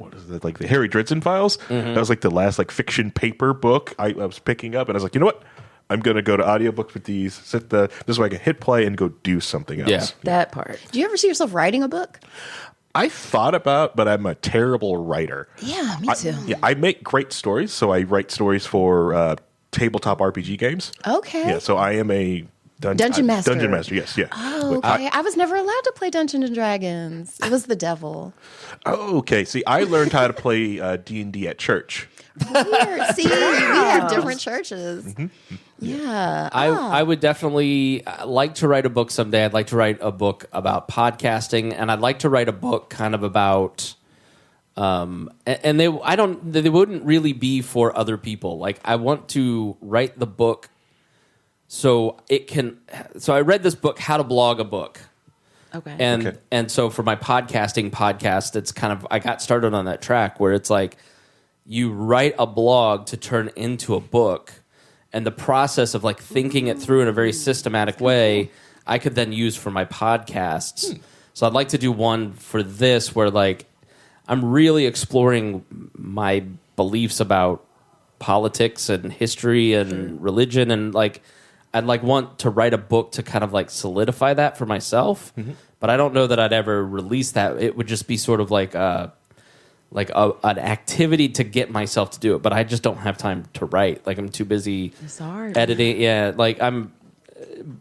what is it, like the Harry Dresden files? That was like the last like fiction paper book I was picking up, and I was like, you know what? I'm gonna go to audiobooks with these. This is where I can hit play and go do something else. Yeah, that part. Do you ever see yourself writing a book? I thought about, but I'm a terrible writer. Yeah, me too. I make great stories, so I write stories for tabletop RPG games. Okay. Yeah, so I am a Dungeon Master. Dungeon Master, yes, yeah. Oh, okay. I was never allowed to play Dungeons and Dragons. It was the devil. Oh, okay. See, I learned how to play D&D at church. Weird. See, we have different churches. Yeah. I would definitely like to write a book someday. I'd like to write a book about podcasting, and I'd like to write a book kind of about and they wouldn't really be for other people. Like I want to write the book so I read this book, How to Blog a Book. Okay. And so for my podcast, it's kind of, I got started on that track where it's like you write a blog to turn into a book, and the process of like thinking it through in a very systematic way, I could then use for my podcasts. So I'd like to do one for this where like I'm really exploring my beliefs about politics and history and religion, and like I'd like want to write a book to kind of like solidify that for myself, but I don't know that I'd ever release that. It would just be sort of like an activity to get myself to do it, but I just don't have time to write. Like I'm too busy editing. Yeah, like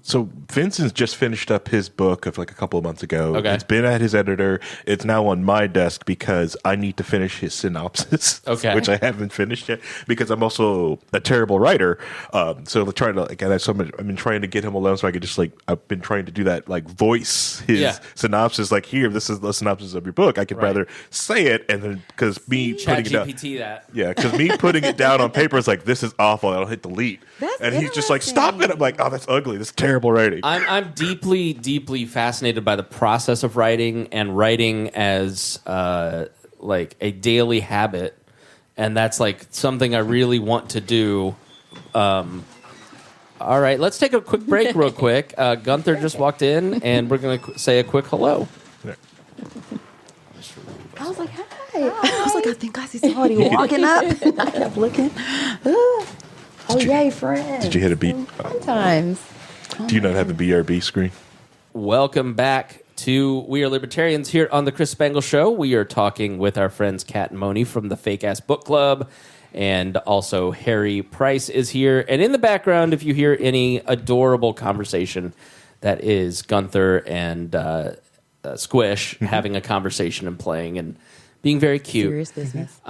So Vincent's just finished up his book of like a couple of months ago. Okay. It's been at his editor. It's now on my desk because I need to finish his synopsis, which I haven't finished yet because I'm also a terrible writer. So I've been trying to get him alone so I could just like, I've been trying to do that, like voice his synopsis. Like here, this is the synopsis of your book. I could rather say it, and then because me putting it down, because me putting it down on paper is like, this is awful. I'll hit delete, and he's just like, stop it. I'm like, oh, that's ugly. This is terrible writing. I'm deeply, deeply fascinated by the process of writing and writing as like a daily habit, and that's like something I really want to do. All right, let's take a quick break real quick. Gunther just walked in, and we're going to say a quick hello. I was like, hi. I was like, I think I see somebody walking up. And I kept looking. Oh, yay, friend. Did you hit a beat? Sometimes. Do you not have a BRB screen? Welcome back to We Are Libertarians here on the Chris Spangle Show. We are talking with our friends Kat and Moni from the Fake Ass Book Club, and also Harry Price is here. And in the background, if you hear any adorable conversation, that is Gunther and Squish having a conversation and playing and being very cute. Serious business.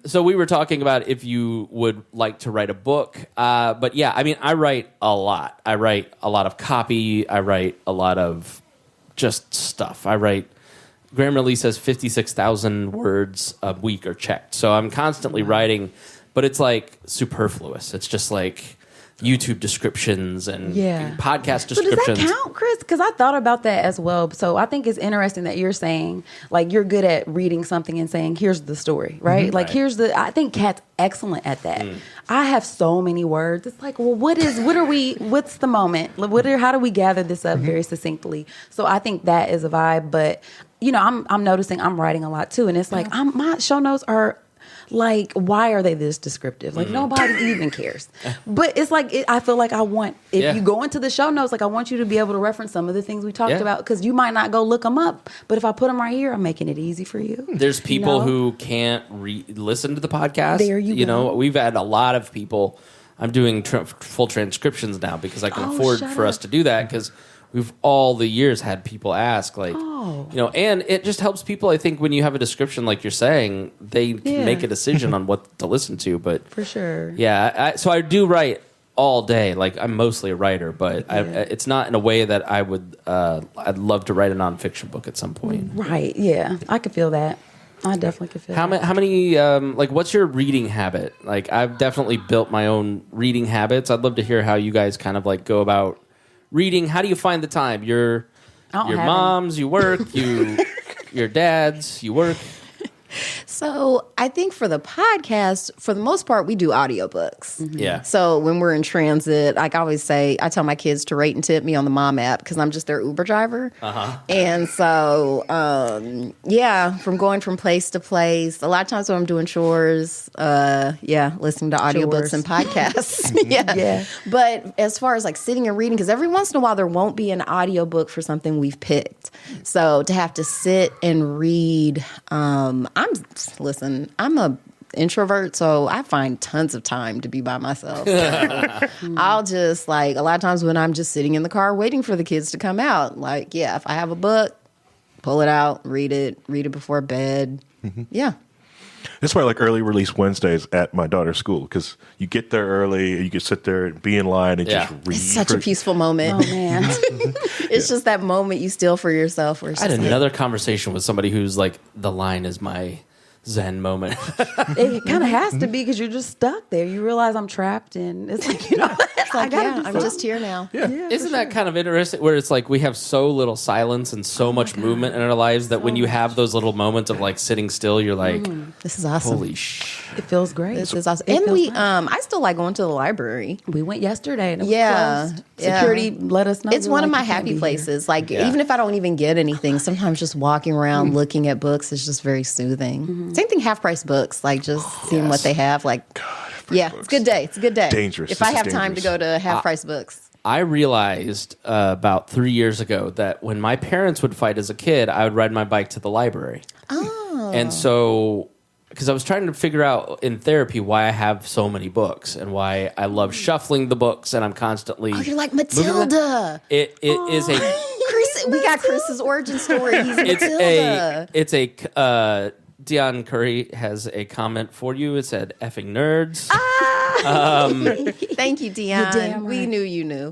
So we were talking about if you would like to write a book. But yeah, I mean, I write a lot. I write a lot of copy. I write a lot of just stuff. Grammarly says 56,000 words a week are checked. So I'm constantly writing, but it's like superfluous. It's just like YouTube descriptions and podcast descriptions. So does that count, Chris? Because I thought about that as well. So I think it's interesting that you're saying, like, you're good at reading something and saying, here's the story, right? Like, I think Kat's excellent at that. I have so many words. It's like, well, what's the moment? How do we gather this up very succinctly? So I think that is a vibe. But, you know, I'm noticing I'm writing a lot too. And it's like, my show notes are, like, why are they this descriptive? Like, nobody even cares. But it's like, I feel like if you go into the show notes, like, I want you to be able to reference some of the things we talked about, because you might not go look them up. But if I put them right here, I'm making it easy for you. There's people who can't listen to the podcast. There you go. Know, we've had a lot of people. I'm doing full transcriptions now because I can afford for us to do that, because we've all the years had people ask, like, and it just helps people. I think when you have a description like you're saying, they can make a decision on what to listen to. But for sure, so I do write all day. Like, I'm mostly a writer, but it's not in a way that I would. I'd love to write a nonfiction book at some point. Right? Yeah, I could feel that. I definitely could feel that. How many like, what's your reading habit? Like, I've definitely built my own reading habits. I'd love to hear how you guys kind of like go about reading. How do you find the time? Your moms, you work, your dads, you work. So I think for the podcast, for the most part, we do audiobooks. Yeah. So when we're in transit, like I always say, I tell my kids to rate and tip me on the Mom app because I'm just their Uber driver. And so, from going from place to place, a lot of times when I'm doing chores, listening to audiobooks and podcasts. Yeah. But as far as like sitting and reading, because every once in a while there won't be an audiobook for something we've picked. So to have to sit and read, I'm a introvert, so I find tons of time to be by myself. I'll just like, a lot of times when I'm just sitting in the car waiting for the kids to come out, like, if I have a book, pull it out, read it before bed. Yeah. That's why I like early release Wednesdays at my daughter's school, because you get there early, and you can sit there and be in line and just read. It's such a peaceful moment. Oh, man. It's just that moment you steal for yourself. I had another conversation with somebody who's like, the line is my Zen moment. It kind of has to be because you're just stuck there. You realize I'm trapped, and it's like, it's like, I'm just here now. Isn't that kind of interesting? Where it's like we have so little silence and so much movement in our lives that when you have those little moments of like sitting still, you're like, this is awesome. Holy shit. It feels great. This is awesome. And we, I still like going to the library. We went yesterday and it was closed. Security let us know. It's one of my happy places. Like, even if I don't even get anything, sometimes just walking around looking at books is just very soothing. Same thing, half price books, like just seeing what they have. Like, books. It's a good day. It's a good day. Dangerous. If I have time to go to half price books. I realized about 3 years ago that when my parents would fight as a kid, I would ride my bike to the library. Oh. And so, because I was trying to figure out in therapy why I have so many books and why I love shuffling the books and I'm constantly... Oh, you're like Matilda. It is a... Chris, we got Chris's origin story. He's Matilda. Dion Curry has a comment for you. It said, effing nerds. Thank you, Dion. Right. We knew you knew.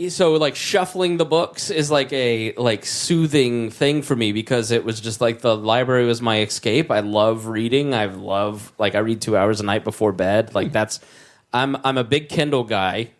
So like shuffling the books is like a soothing thing for me because it was just like the library was my escape. I love reading. I read 2 hours a night before bed. Like I'm a big Kindle guy.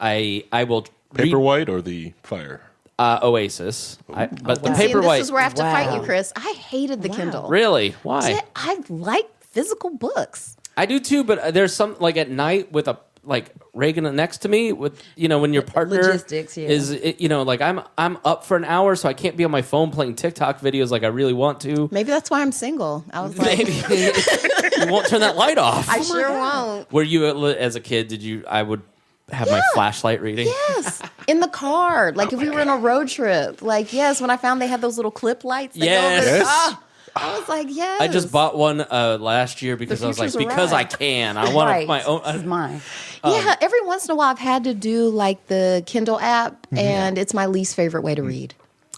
I will Paperwhite or the Fire? Oasis. But the See, Paperwhite. this is where I have to fight you, Chris. I hated the Kindle. Really? Why? Yeah, I like physical books. I do too, but there's some like at night with a like Reagan next to me with when your partner logistics, is like I'm up for an hour, so I can't be on my phone playing TikTok videos like I really want to. Maybe that's why I'm single. I was like, Maybe you won't turn that light off. I sure won't. Were you as a kid? I would have my flashlight reading. Yes, in the car. Like if we were on a road trip. Like when I found they had those little clip lights. That go over the, I was like, yes. I just bought one last year because I was like, because I can. I want my own. This is mine. Every once in a while I've had to do like the Kindle app, and it's my least favorite way to read.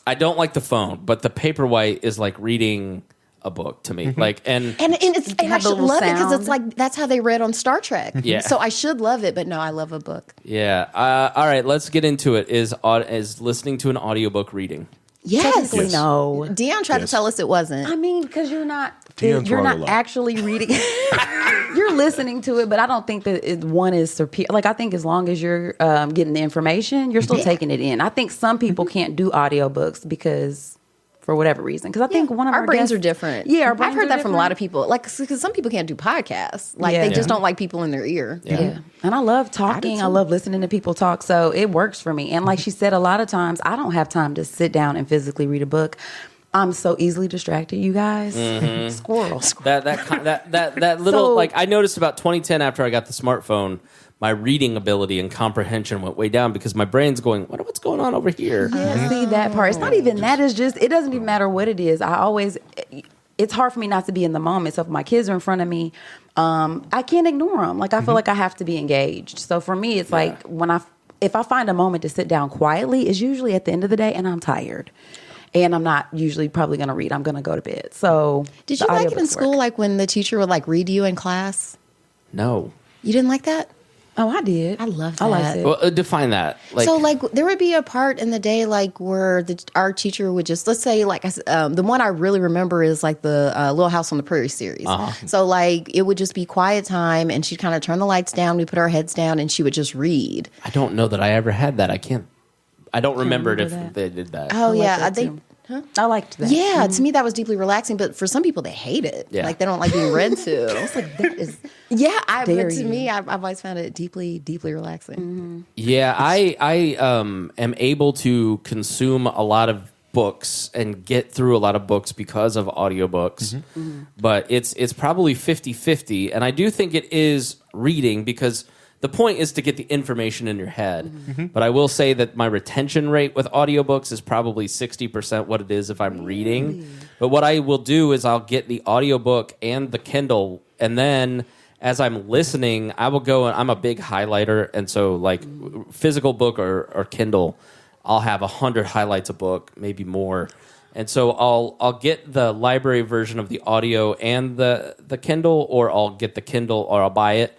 I don't like the phone, but the Paperwhite is like reading a book to me. Like and I should love it because it's like that's how they read on Star Trek. Yeah. So I should love it, but no, I love a book. Yeah. All right, let's get into it. Is listening to an audiobook reading? Yes. No. Dion tried to tell us it wasn't. I mean, because you're not Dion's actually reading. You're listening to it, but I don't think that one is superior. Like I think as long as you're getting the information, you're still taking it in. I think some people can't do audiobooks because for whatever reason. Because I think one of our brains guests, are different. Yeah, I've heard that from a lot of people. Like because some people can't do podcasts. Like they just don't like people in their ear. Yeah. And I love talking. I love listening to people talk. So it works for me. And like she said, a lot of times I don't have time to sit down and physically read a book. I'm so easily distracted, you guys. Squirrel. That little like I noticed about 2010 after I got the smartphone, my reading ability and comprehension went way down because my brain's going, what's going on over here? Yeah, see that part. It's not even that. It's just, it doesn't even matter what it is. It's hard for me not to be in the moment. So if my kids are in front of me, I can't ignore them. Like I feel like I have to be engaged. So for me, it's like when if I find a moment to sit down quietly, it's usually at the end of the day, and I'm tired. And I'm not usually probably going to read. I'm going to go to bed. So did you like it in school, like when the teacher would like read you in class? No. You didn't like that? Oh, I did. I loved that. I liked it. Well, define that. So, like, there would be a part in the day, like, where our teacher would just, let's say, like, the one I really remember is, like, the Little House on the Prairie series. So, like, it would just be quiet time, and she'd kind of turn the lights down, we put our heads down, and she would just read. I don't know that I ever had that. I don't remember it if they did that. Oh, yeah. I liked that. Yeah, to me that was deeply relaxing, but for some people they hate it. Yeah. Like they don't like being read to. I was like, that is but to me, I've always found it deeply, deeply relaxing. Yeah, I am able to consume a lot of books and get through a lot of books because of audiobooks. But it's probably 50-50, and I do think it is reading because the point is to get the information in your head. But I will say that my retention rate with audiobooks is probably 60% what it is if I'm reading. But what I will do is I'll get the audiobook and the Kindle, and then as I'm listening, I will go and I'm a big highlighter, and so like physical book or Kindle, I'll have 100 highlights a book, maybe more. And so I'll get the library version of the audio and the Kindle, or I'll get the Kindle or I'll buy it.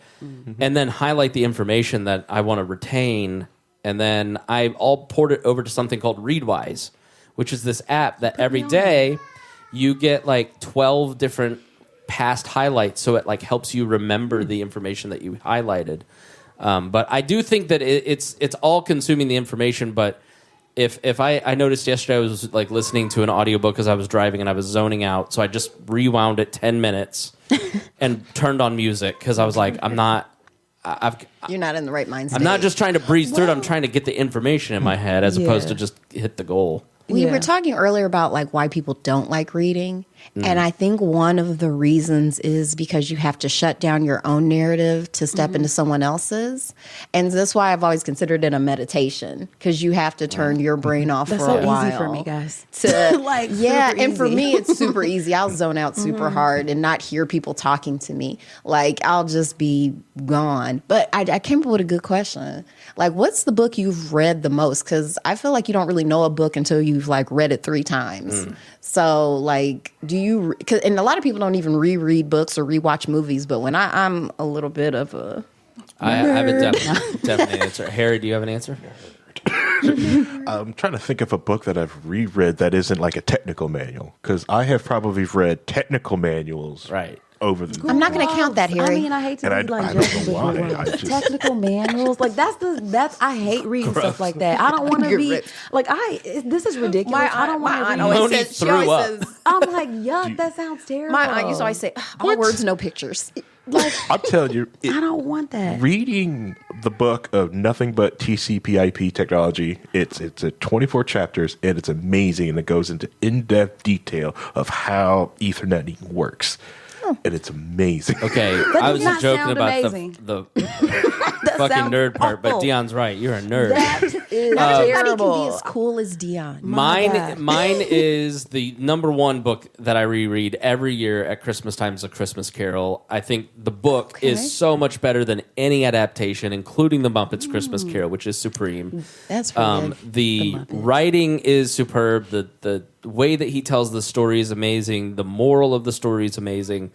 And then highlight the information that I want to retain, and then I'll port it over to something called Readwise, which is this app that every day you get like 12 different past highlights, so it like helps you remember the information that you highlighted. But I do think that it's all consuming the information. But if I noticed yesterday, I was like listening to an audiobook as I was driving and I was zoning out, so I just rewound it 10 minutes and turned on music because I was like, you're not in the right mind state. I'm not just trying to breeze through it. I'm trying to get the information in my head as opposed to just hit the goal. We were talking earlier about like why people don't like reading. And I think one of the reasons is because you have to shut down your own narrative to step into someone else's. And that's why I've always considered it a meditation, because you have to turn your brain off for a while. Easy for me, guys. And for me, it's super easy. I'll zone out super hard and not hear people talking to me. Like, I'll just be gone. But I came up with a good question. Like, what's the book you've read the most? Because I feel like you don't really know a book until you've, like, read it 3 times. So, like, do you... and a lot of people don't even reread books or rewatch movies, but when I'm a little bit of a... I have a definite answer. Harry, do you have an answer? I'm trying to think of a book that I've reread that isn't like a technical manual, because I have probably read technical manuals over the... I'm not going to count that, Harry. I mean, I hate to be like judging, but technical manuals, like that's I hate reading stuff like that. I don't want to be like this is ridiculous. I don't want to read. She always says, I'm like, yuck, that sounds terrible. My aunt used to always say, all words, no pictures. Like, I'm telling you, I don't want that. Reading the book of Nothing But TCP/IP Technology, it's 24 chapters, and it's amazing, and it goes into in-depth detail of how Ethernet works. And it's amazing. Okay, I was joking about the fucking nerd part, but Dion's right. You're a nerd. That is Everybody terrible. can be as cool as Dion. Mine is the #1 book that I reread every year at Christmas time is A Christmas Carol. I think the book is so much better than any adaptation, including the Muppets Christmas Carol, which is supreme. That's pretty good. The writing is superb. The way that he tells the story is amazing. The moral of the story is amazing.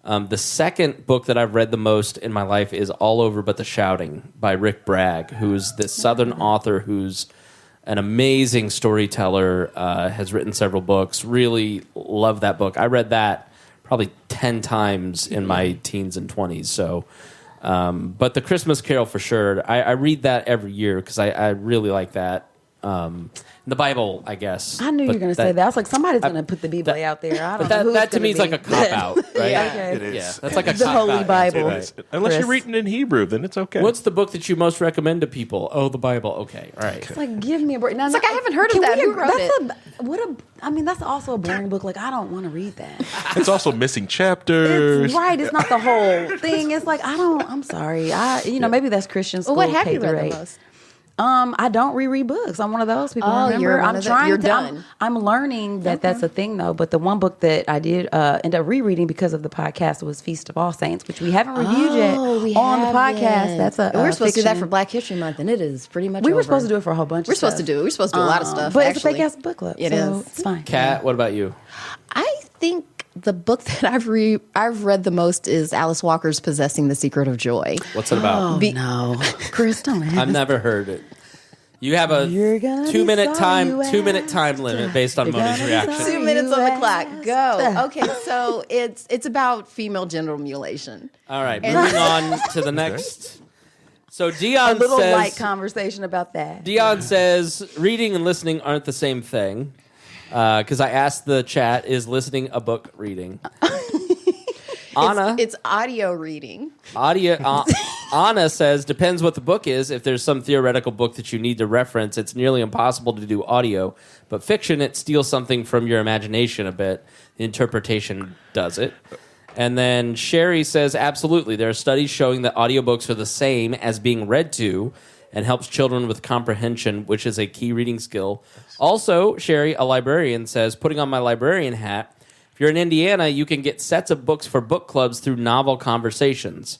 The second book that I've read the most in my life is All Over But the Shouting by Rick Bragg, who's this Southern author who's an amazing storyteller, has written several books. Really love that book. I read that probably 10 times in my teens and 20s. So, but The Christmas Carol for sure. I read that every year because I really like that. The Bible, I guess. I knew you were going to say that. I was like, somebody's going to put the Bible out there. I don't know who's that to gonna me is like a cop out, right? Yeah. Okay. It is. Yeah, that's like a The cop Holy out. Bible. Right. Unless Chris. you're reading in Hebrew, then it's okay. What's the book that you most recommend to people? Oh, the Bible. Okay, all right. It's like, give me a break. Now, It's like, I haven't heard of that. Who wrote I mean, that's also a boring book. Like, I don't want to read that. It's also missing chapters. It's right. It's not the whole thing. It's like, I'm sorry. Maybe that's Christian school. Well, what have you K through read the 8. most? I don't reread books. I'm one of those people. Oh, remember? you're one I'm of the- trying you're to. done. I'm learning that that's a thing though. But the one book that I did end up rereading because of the podcast was Feast of All Saints, which we haven't reviewed yet on the podcast. That's a we're supposed to do that fiction. for Black History Month, and it is pretty much. We were over. supposed to do it for a whole bunch. We're of supposed stuff. to do. We're supposed to do a lot of stuff. but actually. it's a fake ass book club. It so is. It's fine. Kat, what about you? I think the book that I've read the most is Alice Walker's Possessing the Secret of Joy. What's it about? Oh no, Chris, don't ask. I've never heard it. You have a You're gonna be 2-minute sorry you 2-minute time asked. limit based on You're Moni's gonna be reaction. sorry. 2 minutes on the You clock. asked. Go. Okay, so it's about female genital mutilation. All right, moving on to the next. So A Dion little says, light conversation about that. Dion says reading and listening aren't the same thing. Because I asked the chat, is listening a book reading? Anna, It's audio reading. Anna says, depends what the book is. If there's some theoretical book that you need to reference, it's nearly impossible to do audio. But fiction, it steals something from your imagination a bit. The interpretation does it. And then Sherry says, absolutely. There are studies showing that audiobooks are the same as being read to and helps children with comprehension, which is a key reading skill. Also, Sherry, a librarian, says, putting on my librarian hat, if you're in Indiana, you can get sets of books for book clubs through Novel Conversations.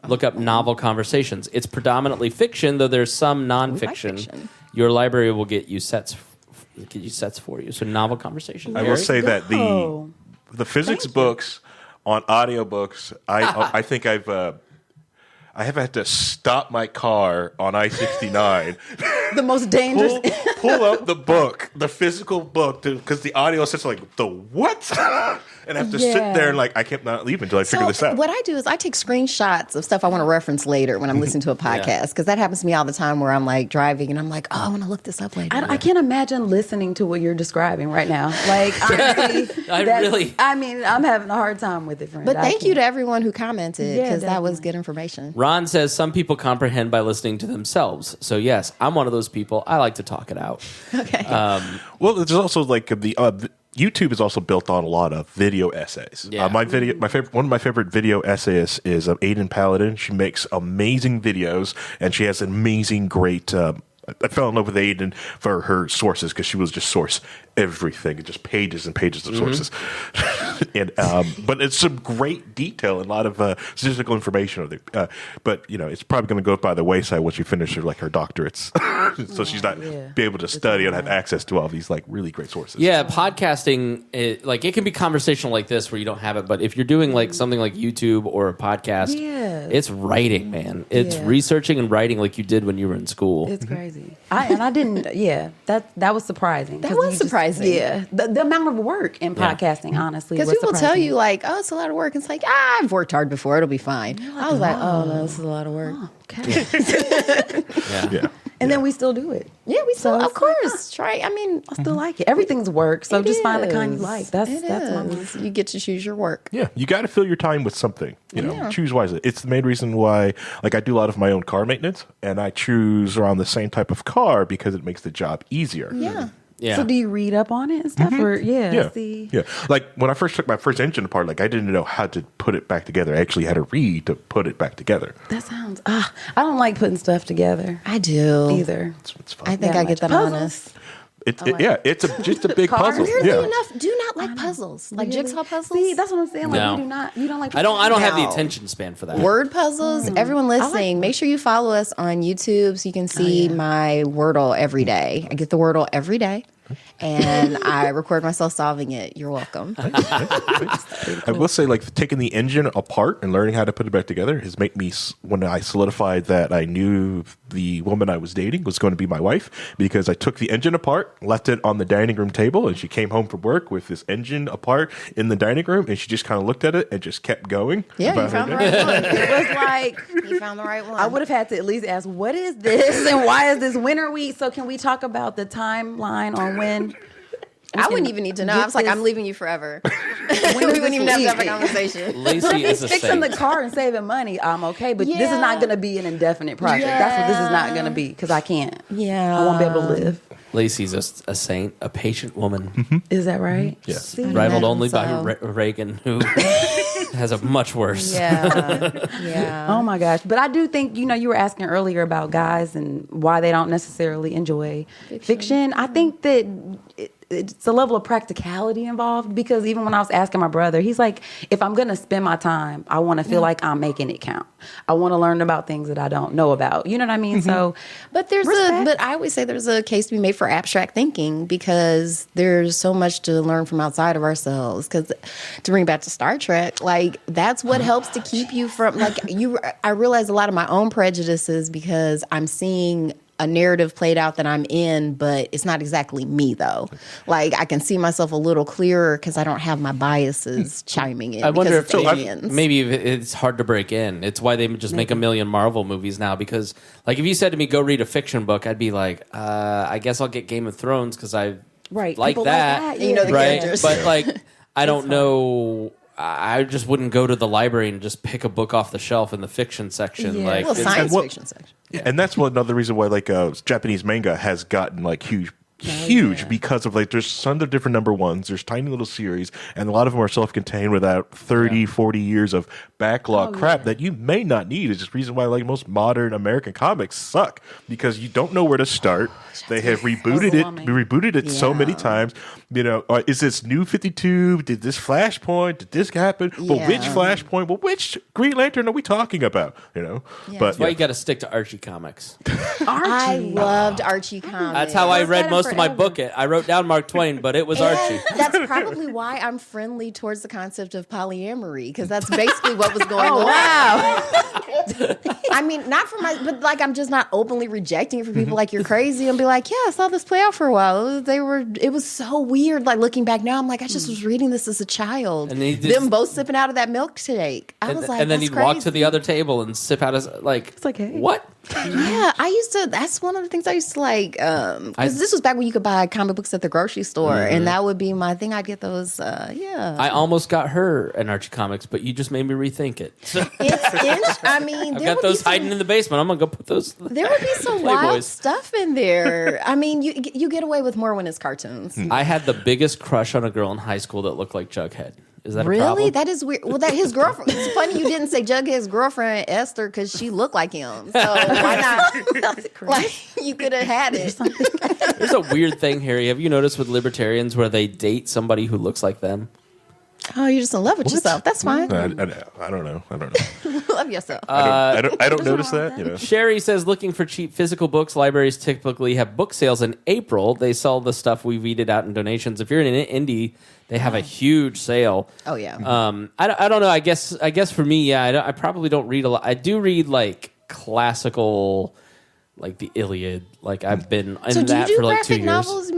Look up Novel Conversations. It's predominantly fiction, though there's some nonfiction. fiction. Your library will get you sets for you. So Novel Conversations. I will say that the physics books on audiobooks, I think I have had to stop my car on I-69. The most dangerous. pull up the book, the physical book, because the audio sits like, the what? And I have to sit there and I kept not leaving until I figure this out. What I do is I take screenshots of stuff I want to reference later when I'm listening to a podcast, because that happens to me all the time where I'm driving and I'm like, oh, I want to look this up later. I can't imagine listening to what you're describing right now. Honestly, I'm having a hard time with it, friend. But thank you to everyone who commented, Yeah, because that was definitely. good information. Ron says some people comprehend by listening to themselves. So yes, I'm one of those people. I like to talk it out. Okay. Well, there's also YouTube is also built on a lot of video essays. Yeah. One of my favorite video essayists is Aiden Paladin. She makes amazing videos, and she has an amazing, great. I fell in love with Aiden for her sources because she was just source everything, just pages and pages of sources. And but it's some great detail and a lot of statistical information of it. But it's probably going to go by the wayside once you finish her doctorates, so she's not be able to study and have access to all these really great sources. Yeah, podcasting, it can be conversational like this where you don't have it, but if you're doing something like YouTube or a podcast, it's writing, man. It's researching and writing like you did when you were in school. It's crazy. I didn't. Yeah, that was surprising. That was surprising. Yeah, the amount of work in podcasting, honestly, Because was people tell surprising. you oh, it's a lot of work. It's I've worked hard before. It'll be fine. I was like, oh no, this is a lot of work. Okay. Yeah. And then we still do it. Yeah, we still, So of it's like, course, try. I mean, I still like it. Everything's work, so it just find the kind you is. like. That's It my is. You get to choose your work. Yeah, you got to fill your time with something. Choose wisely. It's the main reason why, I do a lot of my own car maintenance, and I choose around the same type of car because it makes the job easier. Yeah. Yeah. So do you read up on it and stuff? Or Yeah, see. yeah. When I first took my first engine apart, I didn't know how to put it back together. I actually had to read to put it back together. That sounds. I don't like putting stuff together I do. either. It's fun. I think Yeah, I get that puzzles. honest. It's just a big Cars. puzzle. Weirdly Yeah. enough, do not like puzzles, like jigsaw puzzles. See, that's what I'm saying. No. You do not. You don't like. I don't have the No. attention span for that. Word puzzles. Everyone listening, make sure you follow us on YouTube so you can see my Wordle every day. I get the Wordle every day, and I record myself solving it. You're welcome. I will say, taking the engine apart and learning how to put it back together has made me, when I solidified that I knew the woman I was dating was going to be my wife, because I took the engine apart, left it on the dining room table, and she came home from work with this engine apart in the dining room, and she just kind of looked at it and just kept going. Yeah, you about her found the day. right one. It was like You found the right one. I would have had to at least ask, "What is this, and why is this winter wheat?" So can we talk about the timeline on when? I wouldn't even need to know. I was like, I'm leaving you forever. we wouldn't even have to have a conversation. Lacey is a Fixing the saint. car and saving money, I'm okay. But this is Yeah. not going to be an indefinite project. That's what this is not going to be, because I can't. Yeah. I won't be able to live. Lacey's a saint, a patient woman. Is that right? Yeah. See? Rivaled imagine only by so. Reagan, who has a much worse. Yeah. Oh my gosh. But I do think, you were asking earlier about guys and why they don't necessarily enjoy fiction. I think that it's a level of practicality involved, because even when I was asking my brother, he's like, if I'm going to spend my time, I want to feel like I'm making it count. I want to learn about things that I don't know about. You know what I mean? So, but I always say there's a case to be made for abstract thinking, because there's so much to learn from outside of ourselves. Because to bring back to Star Trek, like that's what helps to keep you from I realize a lot of my own prejudices because I'm seeing a narrative played out that I'm in, but it's not exactly me though. Like I can see myself a little clearer because I don't have my biases chiming in. I wonder if maybe it's hard to break in. It's why they just make a million Marvel movies now. Because like if you said to me, go read a fiction book, I'd be like, I guess I'll get Game of Thrones because I like that. You know the characters. But like I don't know. I just wouldn't go to the library and just pick a book off the shelf in the fiction section. Yeah. Like Science fiction section. Yeah. And that's another reason why like Japanese manga has gotten like huge because of like there's tons of different number ones, there's tiny little series, and a lot of them are self-contained without 30 40 years of backlog crap that you may not need. Is just the reason why like most modern American comics suck, because you don't know where to start. They have rebooted it so many times. Is this New 52? Did this Flashpoint? Did this happen? Well, which Flashpoint? Well, which Green Lantern are we talking about? But that's why you got to stick to Archie comics. I loved Archie comics. That's how I read most of my book. I wrote down Mark Twain, but it was Archie. That's probably why I'm friendly towards the concept of polyamory, because that's basically what was going on. Wow. I mean, not for but like I'm just not openly rejecting it for people like you're crazy and be like, yeah, I saw this play out for a while. It was so weird. Like looking back now, I'm like, I just was reading this as a child. And them both sipping out of that milkshake. I was like, and then he'd walk to the other table and sip out his It's like, hey. What? Yeah, that's one of the things I used to like, because this was back when you could buy comic books at the grocery store, and that would be my thing. I'd get those, I almost got her an Archie comics, but you just made me rethink it. I've got those hiding in the basement. I'm going to go put those. There would be some wild stuff in there. I mean, you get away with more when it's cartoons. I had the biggest crush on a girl in high school that looked like Jughead. Is that really? A problem? That is weird. Well, that his girlfriend. It's funny you didn't say Jughead's girlfriend Esther because she looked like him. So why not? Like you could have had it. There's a weird thing, Harry. Have you noticed with libertarians where they date somebody who looks like them? Oh, you're just in love with yourself. That's fine. I don't know. Love yourself. I don't notice that. Sherry says, looking for cheap physical books. Libraries typically have book sales in April. They sell the stuff we weeded out in donations. If you're in an indie, they have a huge sale. Oh yeah. I don't know. I guess for me, I probably don't read a lot. I do read like classical, like the Iliad. Like I've been in that for like 2 years. Novels?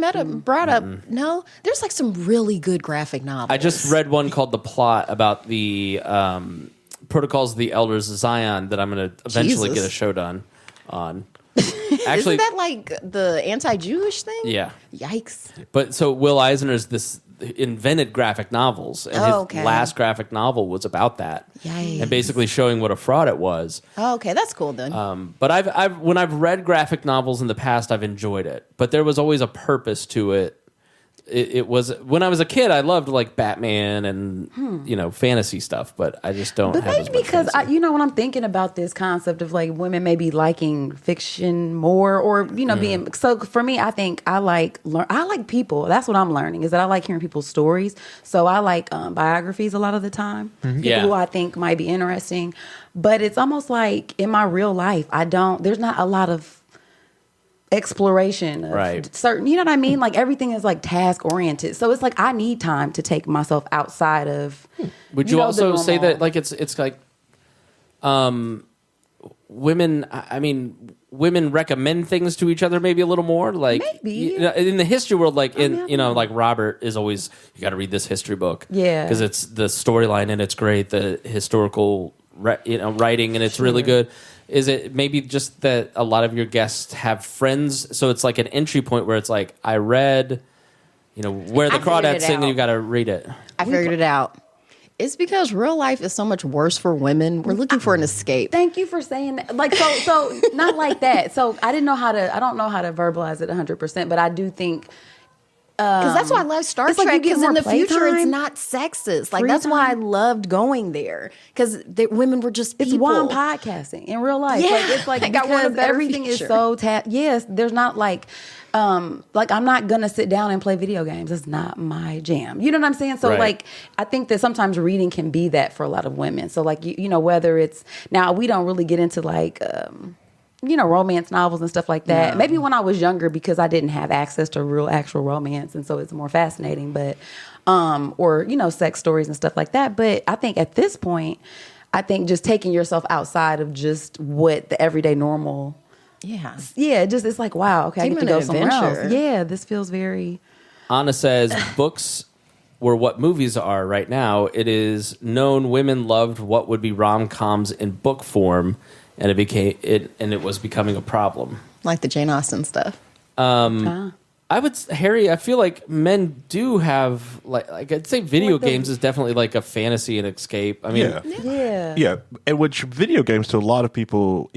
Brought up? No, there's like some really good graphic novels. I just read one called The Plot about the Protocols of the Elders of Zion that I'm going to eventually get a show done on. Actually, isn't that like the anti-Jewish thing? Yeah. Yikes. But so Will Eisner's invented graphic novels, and his last graphic novel was about that. Yikes. And basically showing what a fraud it was. Oh, okay, that's cool then. But when I've read graphic novels in the past, I've enjoyed it. But there was always a purpose to it. It was when I was a kid, I loved like Batman and fantasy stuff, but I just don't. But have maybe because when I'm thinking about this concept of like women maybe liking fiction more, or being so. For me, I think I like people. That's what I'm learning, is that I like hearing people's stories. So I like biographies a lot of the time. People who I think might be interesting, but it's almost like in my real life, there's not a lot of exploration of certain, you know what I mean? Like everything is like task oriented. So it's like I need time to take myself outside of. Would you also say that like it's like women, I mean, women recommend things to each other maybe a little more, like maybe in the history world, like like Robert is always, you got to read this history book, because it's the storyline and it's great, the historical writing, and it's really good. Is it maybe just that a lot of your guests have friends, so it's like an entry point where it's like, I read, where the crawdads sing, and you got to read it. I figured it out. It's because real life is so much worse for women. We're looking for an escape. Thank you for saying that. Like so not like that. So I don't know how to verbalize it 100%, but I do think Because that's why I love Star it's like Trek. you get Because in more the future, it's playtime. not sexist. Like Free that's why I time. loved going there because women were just It's people. wine podcasting in real life. Yeah. Like it's like Like, I want a because better everything is future. so yes, there's not like I'm not gonna sit down and play video games. It's not my jam. You know what I'm saying? So Right. like I think that sometimes reading can be that for a lot of women. So like you know, whether it's now we don't really get into like romance novels and stuff like that. No. Maybe when I was younger because I didn't have access to real actual romance and so it's more fascinating. But or sex stories and stuff like that. But I think at this point, I think just taking yourself outside of just what the everyday normal. Yeah. Yeah, it's like wow. Okay, I get to Taking go an somewhere adventure. else. Yeah, this feels very. Anna says books were what movies are right now. It is known women loved what would be rom-coms in book form, and it was becoming a problem. Like the Jane Austen stuff. Harry, I feel like men do have like I'd say video Like the- games is definitely like a fantasy and escape. I mean, Yeah, and which video games to a lot of people,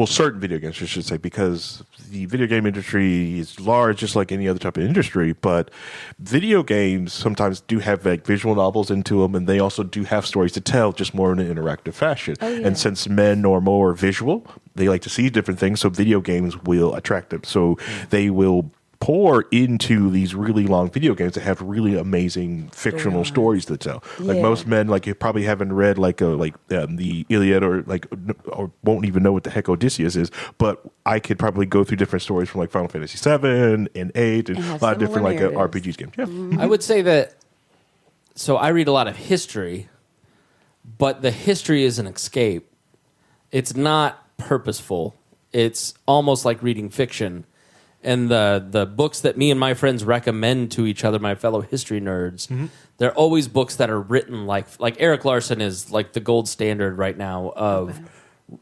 certain video games, I should say, because the video game industry is large, just like any other type of industry. But video games sometimes do have like visual novels into them, and they also do have stories to tell, just more in an interactive fashion. And since men are more visual, they like to see different things, so video games will attract them. So they will pour into these really long video games that have really amazing fictional stories to tell. Like Yeah. most men, like you probably haven't read the Iliad or won't even know what the heck Odysseus is. But I could probably go through different stories from like Final Fantasy 7 and 8 and a have lot of different similar like narratives. RPGs games. Yeah. I would say that. So I read a lot of history, but the history is an escape. It's not purposeful. It's almost like reading fiction. And the books that me and my friends recommend to each other, my fellow history nerds, they're always books that are written like Eric Larson is like the gold standard right now of,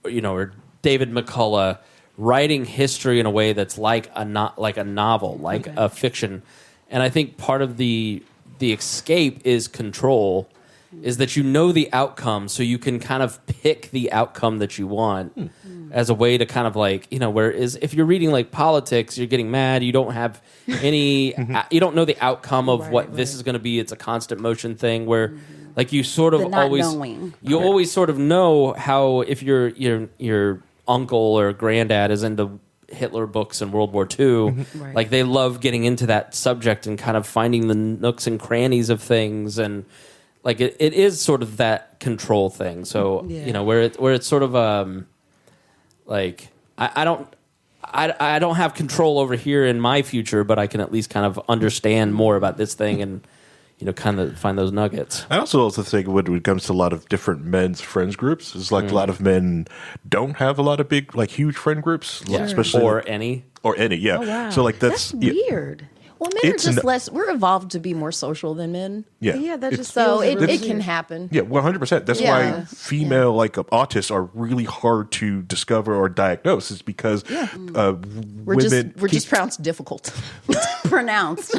or David McCullough writing history in a way that's like a novel, like a fiction. And I think part of the escape is control, is that you know the outcome, so you can kind of pick the outcome that you want as a way to kind of like, whereas if you're reading like politics, you're getting mad, you don't have any, you don't know the outcome of what this is going to be. It's a constant motion thing where like you sort of The not always, knowing. you always sort of know how if your uncle or granddad is into Hitler books and World War II, Right. like they love getting into that subject and kind of finding the nooks and crannies of things, and like it is sort of that control thing. So where it's sort of like I don't have control over here in my future, but I can at least kind of understand more about this thing and kind of find those nuggets. I also think when it comes to a lot of different men's friends groups, is like a lot of men don't have a lot of big, like huge friend groups, especially Or any. Yeah. Oh, wow. So like That's Weird. Well, men are It's just an- less. We're evolved to be more social than men. Yeah, that It's- just So feels it really can weird. happen. Yeah, 100%. That's Yeah. why female autists are really hard to discover or diagnose, is because women We're just pronounced difficult. pronounced.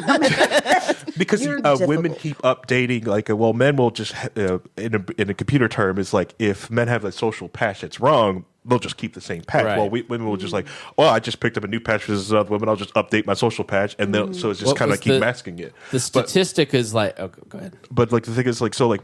because You're women difficult. keep updating. Like, men will just in a computer term, it's like if men have a social patch that's wrong, they'll just keep the same patch. Right. Well, women will just like, well, I just picked up a new patch for this other woman. I'll just update my social patch, and then so it's just What kind was of keep the- masking it. The statistic is like, oh, go ahead. But like the thing is, like, so like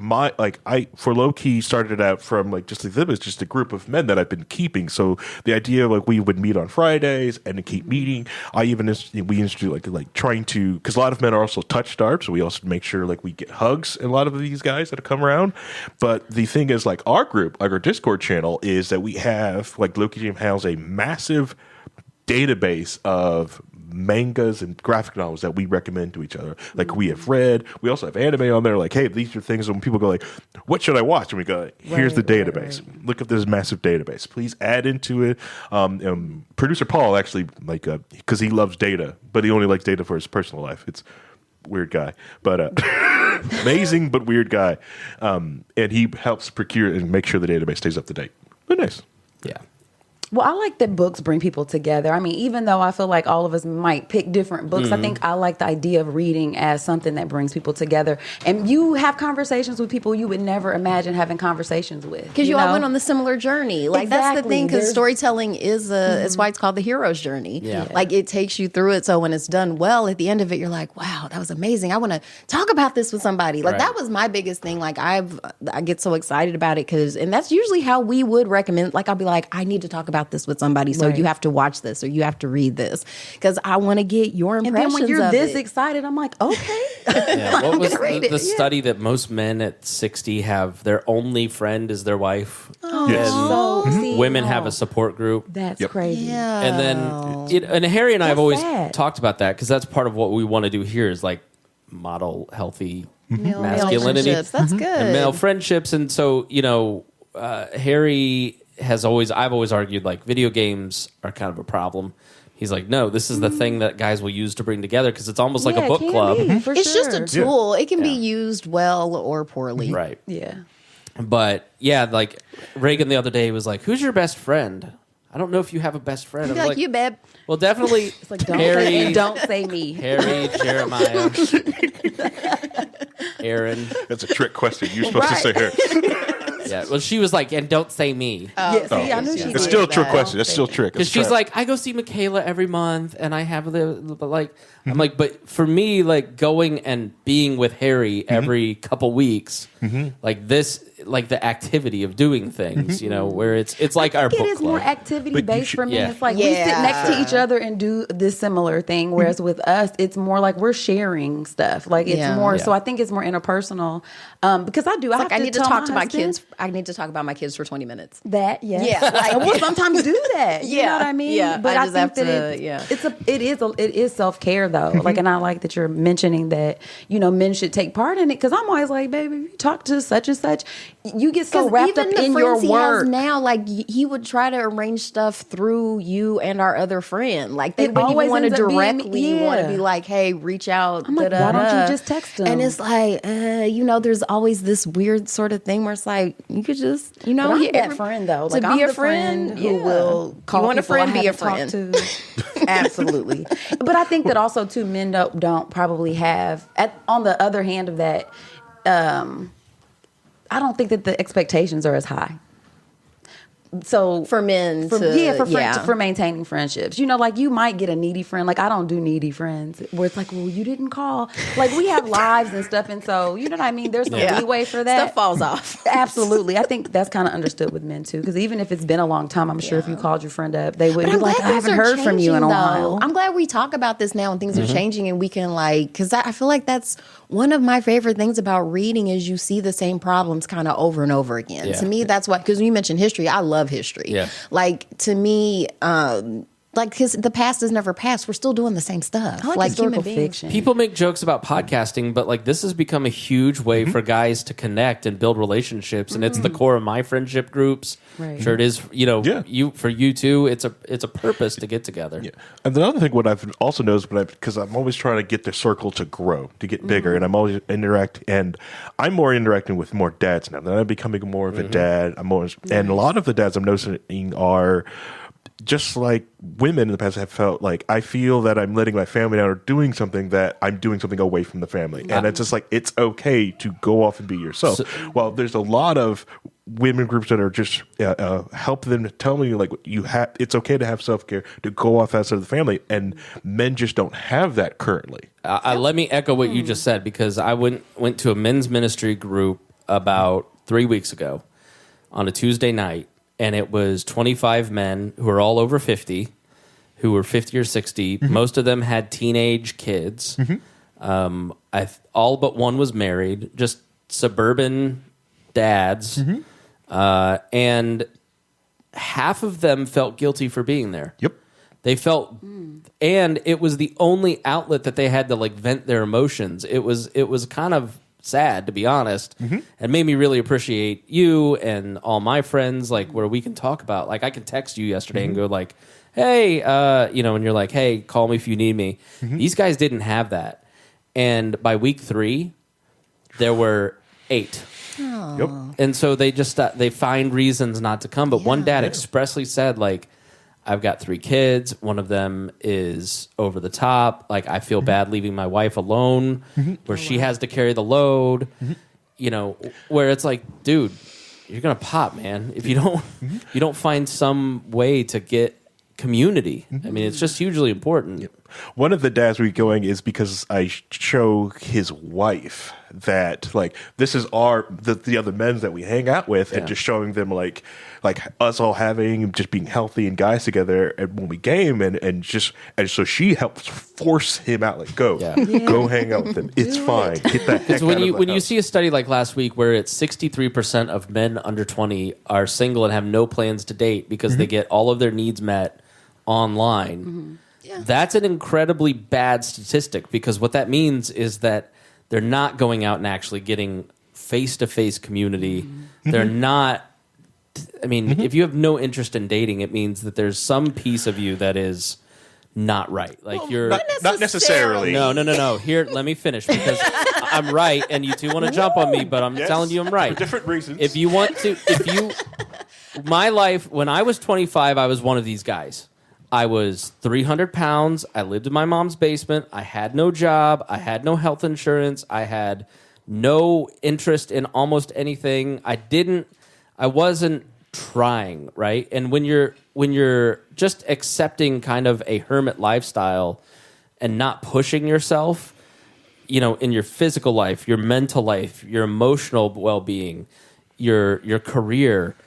I for low key started it out from like just like them as just a group of men that I've been keeping. So the idea like we would meet on Fridays and to keep meeting. We institute like trying to, because a lot of men are also touch starved, so we also make sure like we get hugs in a lot of these guys that have come around. But the thing is, like our group, like our Discord channel, is that we have like Loki has a massive database of mangas and graphic novels that we recommend to each other. Like we have read, we also have anime on there. Like, hey, these are things that when people go like, what should I watch? And we go, here's the Right, database. Look at this massive database. Please add into it. Producer Paul actually because he loves data, but he only likes data for his personal life. It's weird guy, but amazing but weird guy. And he helps procure and make sure the database stays up to date. But nice. Yeah. Well, I like that books bring people together. I mean, even though I feel like all of us might pick different books, I think I like the idea of reading as something that brings people together. And you have conversations with people you would never imagine having conversations with. Because you all went on the similar journey. Like, that's the Exactly. thing, because storytelling is it's why it's called the hero's journey. Yeah. Like, it takes you through it. So when it's done well, at the end of it, you're like, wow, that was amazing. I want to talk about this with somebody. Like, Right. that was my biggest thing. Like, I get so excited about it and that's usually how we would recommend. Like, I'll be like, I need to talk about this with somebody. So you have to watch this or you have to read this because I want to get your And impressions then when you're of this it. excited, I'm like, okay. Yeah. What was read the it. study that most men at 60 have their only friend is their wife? Yes. So, see, Women have a support group. That's Yep. crazy. Yeah. And then, and Harry and I have That's always sad. talked about that because that's part of what we want to do here is like model healthy Male masculinity relationships. That's good. and male friendships. And so, Harry has I've always argued like video games are kind of a problem. He's like, no, this is the thing that guys will use to bring together because it's almost like a Yeah, book it can club. be, for It's just sure. a tool. It can be Yeah. used well or poorly. Right. Yeah. But yeah, like Reagan the other day was like, who's your best friend? I don't know if you have a best friend. Be I'm like, you, babe. well, definitely It's like, don't, Harry, say, don't say me. Harry, Jeremiah, Aaron. That's a trick question. You're supposed to say her. Yeah. Well, she was like, and don't say me. Yeah, see, I knew she It's did still a trick that. question. It's still a trick. Because It's a she's trap. like, I go see Michaela every month, and I have but like, I'm like, but for me, like going and being with Harry every couple weeks, like this, like the activity of doing things, where it's like our I think book it is club. more activity But you based should- for me. Yeah. It's like we sit next to Yeah. each other and do this similar thing. Whereas with us, it's more like we're sharing stuff. Like it's Yeah. more. Yeah. So I think it's more interpersonal. Because I do. I, Like, have I need to tell talk to my husband kids. I need to talk about my kids for 20 minutes. That yeah. Yeah, like- And we'll sometimes do that. You know Yeah, what I mean? yeah, But I I, just think have that to- it is self care though. Like, and I like that you're mentioning that men should take part in it because I'm always like, baby, if you talk to such and such, you get so wrapped up even the in your friends he has work. now, like he would try to arrange stuff through you and our other friend. Like they It wouldn't even always want to ends up being- directly want to yeah. be like, hey, reach out. I'm like, why don't you just text them? And it's like, there's always this weird sort of thing where it's like you could just, But I'm he- that friend though. to Like be I'm a the friend who yeah. will call. You want a people I friend, be a haven't friend. talked to. Absolutely. But I think that also too, men don't probably have. On the other hand of that, I don't think that the expectations are as high. So for men for to for maintaining friendships, like you might get a needy friend. Like I don't do needy friends where it's like, well, you didn't call. Like we have lives and stuff, and so you know what I mean. There's some leeway for that. Stuff falls off. Absolutely, I think that's kind of understood with men too. Because even if it's been a long time, I'm sure if you called your friend up, they would be like, I haven't heard from you in a while. I'm glad we talk about this now and things are changing and we can because I feel like that's one of my favorite things about reading is you see the same problems kind of over and over again. Yeah. To me, that's what, because when you mentioned history, I love history. Yeah. Like to me, because the past is never past. We're still doing the same stuff. I like historical human beings. fiction. People make jokes about podcasting, but like this has become a huge way for guys to connect and build relationships, and it's the core of my friendship groups. Right. Sure, it is. Yeah. You too. It's a purpose to get together. Yeah. And the other thing, what I've also noticed, because I'm always trying to get the circle to grow, to get bigger, and I'm always I'm more interacting with more dads now. That I'm becoming more of a dad. And a lot of the dads I'm noticing are just like women in the past have felt like I feel that I'm letting my family down or doing something that I'm doing something away from the family. And it's just like, it's okay to go off and be yourself. Well, there's a lot of women groups that are just help them to tell me like it's okay to have self-care, to go off outside of the family. And men just don't have that currently. Let me echo what you just said because I went to a men's ministry group about 3 weeks ago on a Tuesday night. And it was 25 men who were all over 50, who were 50 or 60. Most of them had teenage kids. All but one was married, just suburban dads. And half of them felt guilty for being there. Yep. They felt, and it was the only outlet that they had to like vent their emotions. It was kind of sad, to be honest, and made me really appreciate you and all my friends, like where we can talk about, like I can text you yesterday and go like, hey, and you're like, hey, call me if you need me. These guys didn't have that. And by week 3, there were 8. Yep. And so they just, they find reasons not to come. But one dad expressly said like, I've got 3 kids. One of them is over the top. Like, I feel bad leaving my wife alone where she has to carry the load, you know, where it's like, dude, you're going to pop, man. If you don't find some way to get community. I mean, it's just hugely important. Yep. One of the dads we're going is because I show his wife that like this is the other men that we hang out with, and just showing them like us all having just being healthy and guys together, and when we game and so she helps force him out, like go hang out with them. It's fine. Get that heck when out of the you house. see a study like last week where it's 63% of men under 20 are single and have no plans to date because they get all of their needs met online. That's an incredibly bad statistic, because what that means is that they're not going out and actually getting face-to-face community. They're not, I mean, if you have no interest in dating, it means that there's some piece of you that is not right. Like you're not necessarily. No. Here, let me finish, because I'm right, and you two want to jump on me, but I'm telling you I'm right. For different reasons. My life, when I was 25, I was one of these guys. I was 300 pounds. I lived in my mom's basement. I had no job. I had no health insurance. I had no interest in almost anything. I wasn't trying, right? And when you're just accepting kind of a hermit lifestyle and not pushing yourself, you know, in your physical life, your mental life, your emotional well-being, your career,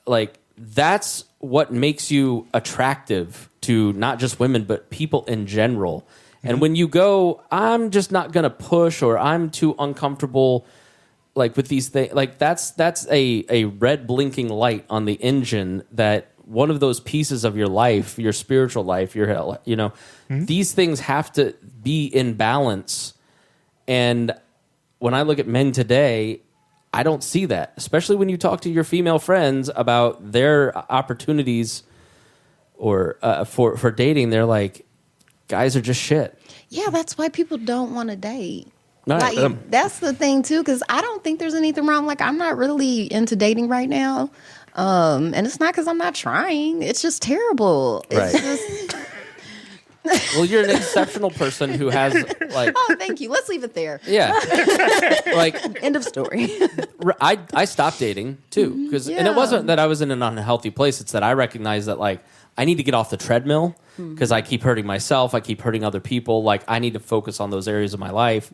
like that's what makes you attractive to not just women, but people in general. And when you go, I'm just not going to push, or I'm too uncomfortable, like with these things, like that's a red blinking light on the engine that one of those pieces of your life, your spiritual life, these things have to be in balance. And when I look at men today, I don't see that, especially when you talk to your female friends about their opportunities or for dating. They're like, guys are just shit. Yeah, that's why people don't want to date. Right. Like, that's the thing too, because I don't think there's anything wrong. Like, I'm not really into dating right now, and it's not because I'm not trying. It's just terrible. Right. It's just... Well, you're an exceptional person who has like. Oh, thank you. Let's leave it there. Yeah. Like, End of story. I stopped dating too, and it wasn't that I was in an unhealthy place. It's that I recognized that like I need to get off the treadmill because I keep hurting myself. I keep hurting other people. Like, I need to focus on those areas of my life.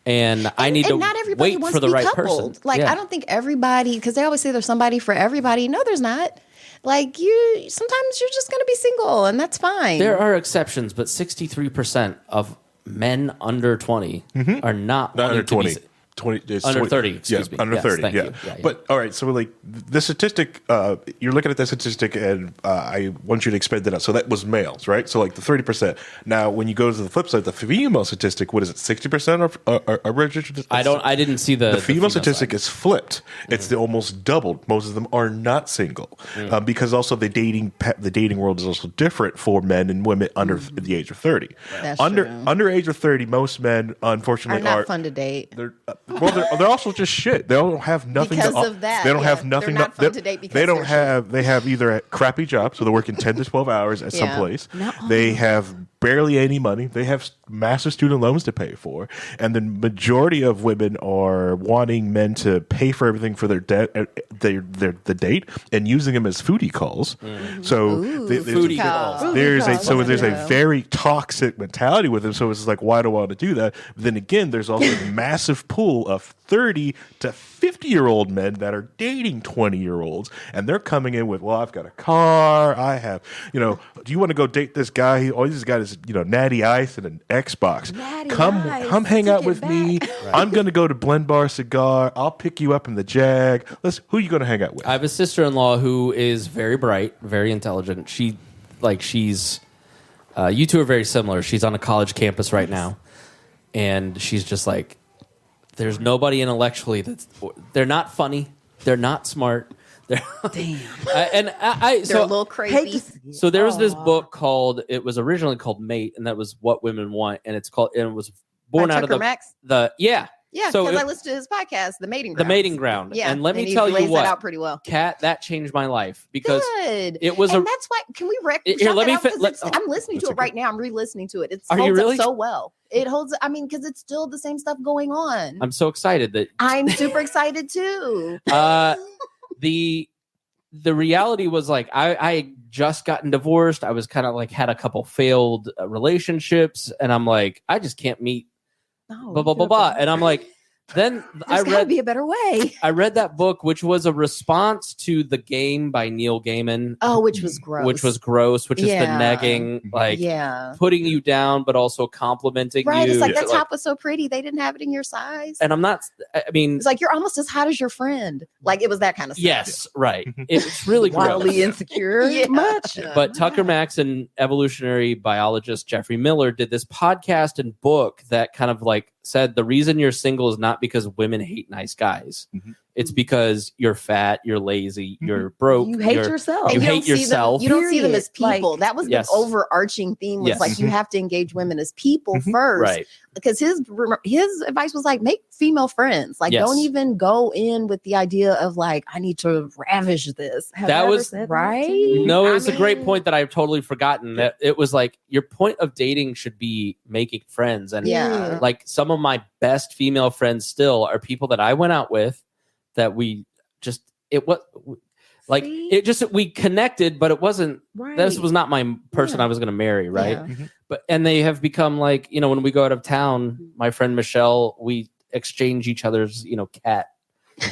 And I need to not everybody wait wants for the to be right coupled. person. Like, I don't think everybody, because they always say there's somebody for everybody. No, there's not. Like, sometimes you're just going to be single, and that's fine. There are exceptions, but 63% of men under 20 are not under 20. 20. Under 30, excuse me. Under Yes, 30, thank yeah. you. Yeah. But, all right, so, like, the statistic, you're looking at that statistic, and I want you to expand it out. So that was males, right? So, like, the 30%. Now, when you go to the flip side, the female statistic, what is it, 60% are registered? I didn't see the female statistic side. is flipped. It's almost doubled. Most of them are not single, because also the dating world is also different for men and women under the age of 30. That's under true. age of 30, most men, unfortunately, are not fun to date. They're also just shit. They don't have nothing Because to, of that, They don't yeah. have nothing. They're not fun to date because they don't they're have. They have either a crappy job, so they're working 10 to 12 hours at some Yeah. place. Not all They have barely any money. They have massive student loans to pay for, and the majority of women are wanting men to pay for everything for their the date and using them as foodie calls. So there's Foodie a- calls. there's a calls. so there's a Yeah. very toxic mentality with them. So it's like, why do I want to do that? But then again, there's also a massive pool of 30 to 50-year-old men that are dating 20-year-olds, and they're coming in with, well, I've got a car, I have, do you want to go date this guy? He's got his, Natty Ice and an Xbox. Natty Come Ice, hang out take it with me. back. I'm going to go to Blend Bar Cigar. I'll pick you up in the Jag. Who are you going to hang out with? I have a sister-in-law who is very bright, very intelligent. She's you two are very similar. She's on a college campus right now, and she's just like, there's nobody intellectually they're not funny, they're not smart. They're Damn. They're a little crazy. So there was this book it was originally called Mate, and that was What Women Want, and it was born By out of Tucker Max? the Yeah, So because I it- listened to his podcast, The Mating The Ground. Mating Ground. Yeah, And let me he tell you lays what, that out pretty well. Kat, that changed my life because Good. it was and that's why. Can we Here, shout let that me out? fi- 'Cause let- I'm listening to That's it right now. I'm re-listening to it. It Are you holds really? up so well. It holds. I mean, because it's still the same stuff going on. I'm so excited that I'm super excited too. the reality was like I had just gotten divorced. I was kind of like had a couple failed relationships, and I'm like, I just can't meet blah blah blah blah. And I'm like, then There's gotta be a better way. I read that book, which was a response to The Game by Neil Gaiman. Oh, which was gross. Which was gross, which is the Yeah. negging, like putting you down, but also complimenting right. you. It's like that top was so pretty. They didn't have it in your size. And I'm not, I mean, it's like you're almost as hot as your friend. Like it was that kind of stuff. Yes, right. It's really Wildly gross. insecure. Yeah. Much. But Tucker Max and evolutionary biologist Jeffrey Miller did this podcast and book that kind of like said the reason you're single is not because women hate nice guys. It's because you're fat, you're lazy, you're broke. You hate yourself. You And hate don't see them- yourself. you don't see them as Period. people. Like, that was Yes. the overarching theme. Was Yes. like you have to engage women as people first, Right. Because his advice was like make female friends. Like Yes. don't even go in with the idea of like I need to ravish this. Have That I ever was- said that right? to you? No, it I was a great mean- point that I've totally forgotten. That it was like your point of dating should be making friends. And Yeah. like some of my best female friends still are people that I went out with that we just like See? it just we connected, but it wasn't Right. this was not my person Yeah. I was going to marry, right? Yeah. But and they have become like, you know, when we go out of town, my friend Michelle, we exchange each other's, you know, cat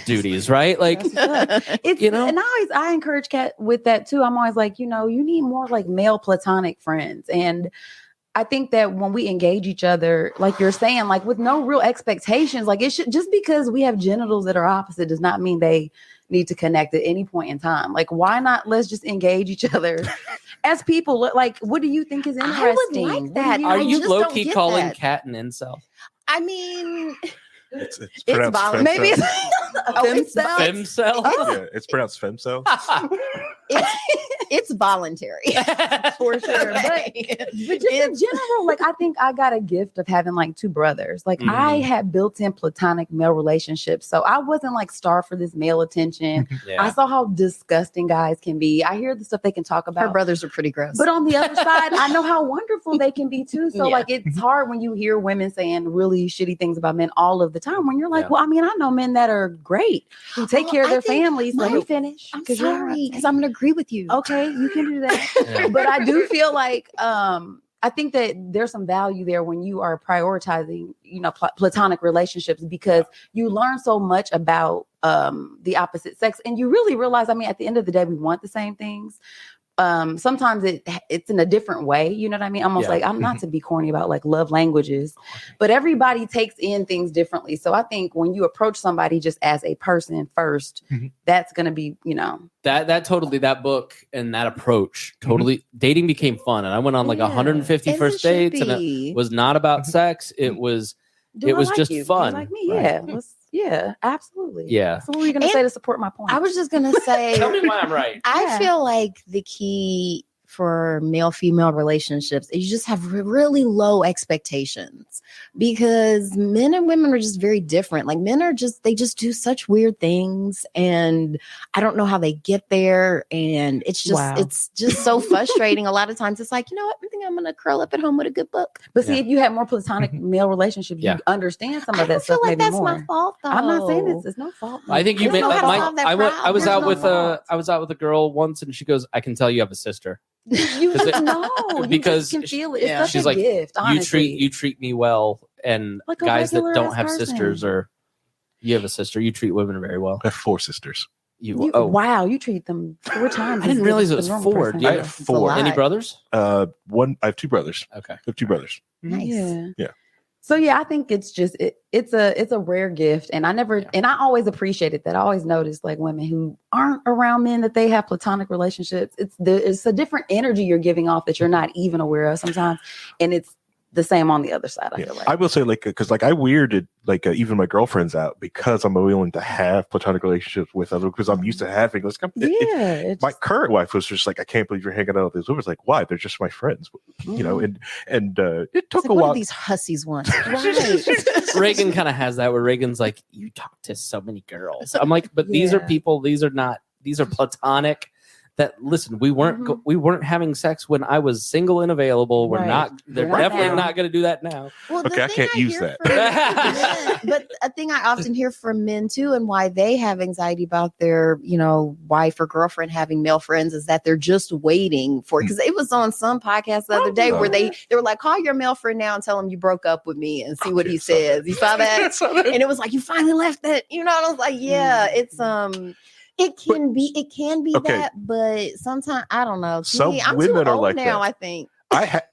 duties, right? Like It's, You know? and I encourage Kat with that too. I'm always like, you know, you need more like male platonic friends. And I think that when we engage each other, like you're saying, like with no real expectations, like it should just because we have genitals that are opposite does not mean they need to connect at any point in time. Like, why not? Let's just engage each other as people. Like, what do you think is I would interesting? like What do that. are I you just low don't key get calling that. cat an incel? I mean, It's it's pronounced vol- femcel. Maybe it's it's themselves. Femcel? Yeah, it's pronounced femcel. it's voluntary. For sure. But just in general, like I think I got a gift of having like two brothers. Like I had built-in platonic male relationships. So I wasn't like starved for this male attention. I saw how disgusting guys can be. I hear the stuff they can talk Her about. brothers are pretty gross. But on the other side, I know how wonderful they can be too. So Yeah. like it's hard when you hear women saying really shitty things about men all of the time when you're like, Yeah. well, I mean, I know men that are great who take Well, care of I their think families. Let my- me finish. I'm 'cause you're sorry, interrupting. because I'm going to agree with you. Okay, you can do that. Yeah. But I do feel like I think that there's some value there when you are prioritizing, you know, platonic relationships because you learn so much about the opposite sex and you really realize, I mean, at the end of the day, we want the same things. Sometimes it's in a different way, you know what I mean? Almost Yeah. like I'm not to be corny about like love languages, but everybody takes in things differently. So I think when you approach somebody just as a person first, that's going to be, you know, That totally that book and that approach totally dating became fun and I went on like Yeah. 150 As first it should dates and it be. was not about sex. It was do It I was like just you? Do you fun. like me? Right. Yeah. Yeah, absolutely. Yeah. So what were you going to And say to support my point? I was just going to say, Tell me why I'm right. I Yeah. feel like the key for male-female relationships is you just have really low expectations because men and women are just very different. Like men are they just do such weird things and I don't know how they get there. And it's just so frustrating. A lot of times it's like, you know what? I think I'm going to curl up at home with a good book. But see, Yeah. if you had more platonic male relationships, Yeah. you understand some I of that don't feel stuff like maybe that's more. my fault though. I'm not saying it's no fault. I think you There's made no how to my, solve that I was problem. out There's with no a fault. I was out with a girl once and she goes, I can tell you have a sister. You Because just know. You because just can feel it. It's yeah. such She's a like, gift, honestly. you treat me well and Like a guys that regular don't ass have person. sisters or you have a sister, you treat women very well. I have 4 sisters. You, Wow, you treat them 4 times. I didn't as good realize as it the was normal 4. person. Do you I have have It's a 4. lot. any brothers? One. I have 2 brothers. Okay. I have 2 brothers. Nice. Yeah. Yeah. So yeah, I think it's just it's a rare gift, and I always appreciated that. I always noticed like women who aren't around men that they have platonic relationships. It's a different energy you're giving off that you're not even aware of sometimes, and it's the same on the other side. I feel like I will say, like, because like I weirded like even my girlfriends out because I'm willing to have platonic relationships with other, because I'm used to having this. My current wife was just like, I can't believe you're hanging out with these women. It's like, why? They're just my friends, you know. And it took like, a while. What do these hussies want? Reagan kind of has that where Reagan's like, you talk to so many girls. I'm like, but these are people. These are platonic. That listen, we weren't having sex when I was single and available. We're not. They're definitely not going to do that now. Well, okay, I can't use that. But a thing I often hear from men too, and why they have anxiety about their, wife or girlfriend having male friends, is that they're just waiting for. Because it was on some podcast the other day where they were like, call your male friend now and tell him you broke up with me and see what he says. You saw that? And it was like, you finally left that. And I was like, yeah, it's It can be that, but sometimes I don't know. Some I'm women too are old like now. that. I think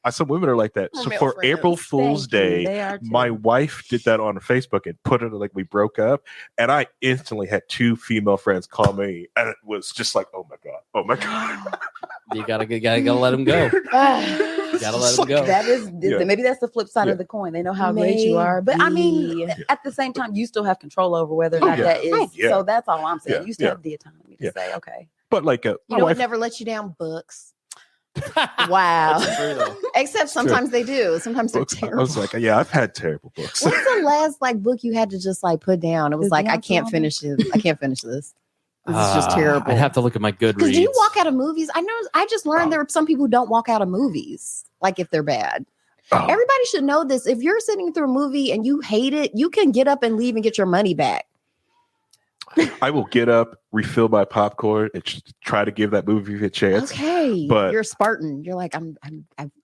some women are like that. So male for friends. April Fool's Day, my wife did that on Facebook and put it like we broke up, and I instantly had 2 female friends call me, and it was just like, oh my god. You gotta let them go. You gotta let them go. That is maybe that's the flip side of the coin. They know how great you are, but I mean, at the same time, you still have control over whether or not that is. So that's all I'm saying. You still have the autonomy to say, okay. But like, it never lets you down. Books. Wow. Except sometimes they do. Sometimes they're terrible. I was like, I've had terrible books. What's the last book you had to just put down? It was like, I can't finish it. I can't finish this. This is just terrible. I'd have to look at my Goodreads. Because do you walk out of movies? I just learned there are some people who don't walk out of movies, like if they're bad. Everybody should know this. If you're sitting through a movie and you hate it, you can get up and leave and get your money back. I will get up, refill my popcorn, and try to give that movie a chance. Okay, but you're a Spartan. You're like, I'm.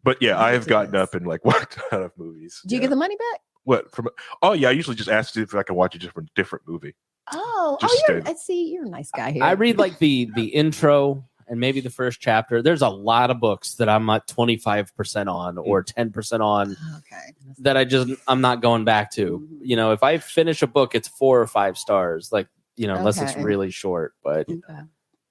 But yeah, I have gotten up and walked out of movies. Do you get the money back? What from? Oh yeah, I usually just ask if I can watch a different movie. You're a nice guy here. I read like the intro and maybe the first chapter. There's a lot of books that I'm at 25% on or 10% on. Okay. That I'm not going back to. If I finish a book, it's 4 or 5 stars. Like. Unless it's really short, but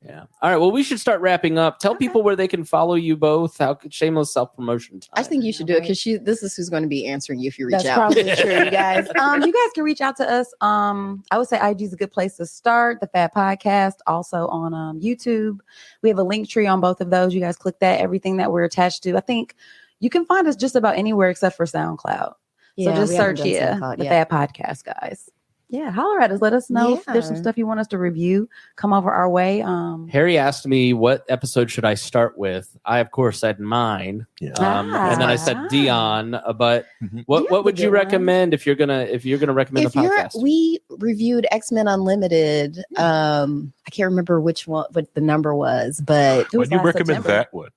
yeah. All right. Well, we should start wrapping up. Tell people where they can follow you both. How shameless self-promotion time. I think you should do it because this is who's going to be answering you if you reach out. That's probably true, you guys. You guys can reach out to us. I would say IG is a good place to start. The Fat Podcast, also on YouTube. We have a link tree on both of those. You guys click that. Everything that we're attached to. I think you can find us just about anywhere except for SoundCloud. So just search the Fat Podcast, guys. Yeah, holler at us. Let us know if there's some stuff you want us to review. Come over our way. Harry asked me what episode should I start with. I, of course, said mine. Yeah. And then I said Dion. But what would you recommend if you're gonna recommend the podcast? We reviewed X-Men Unlimited. I can't remember what the number was, but when you recommend that one.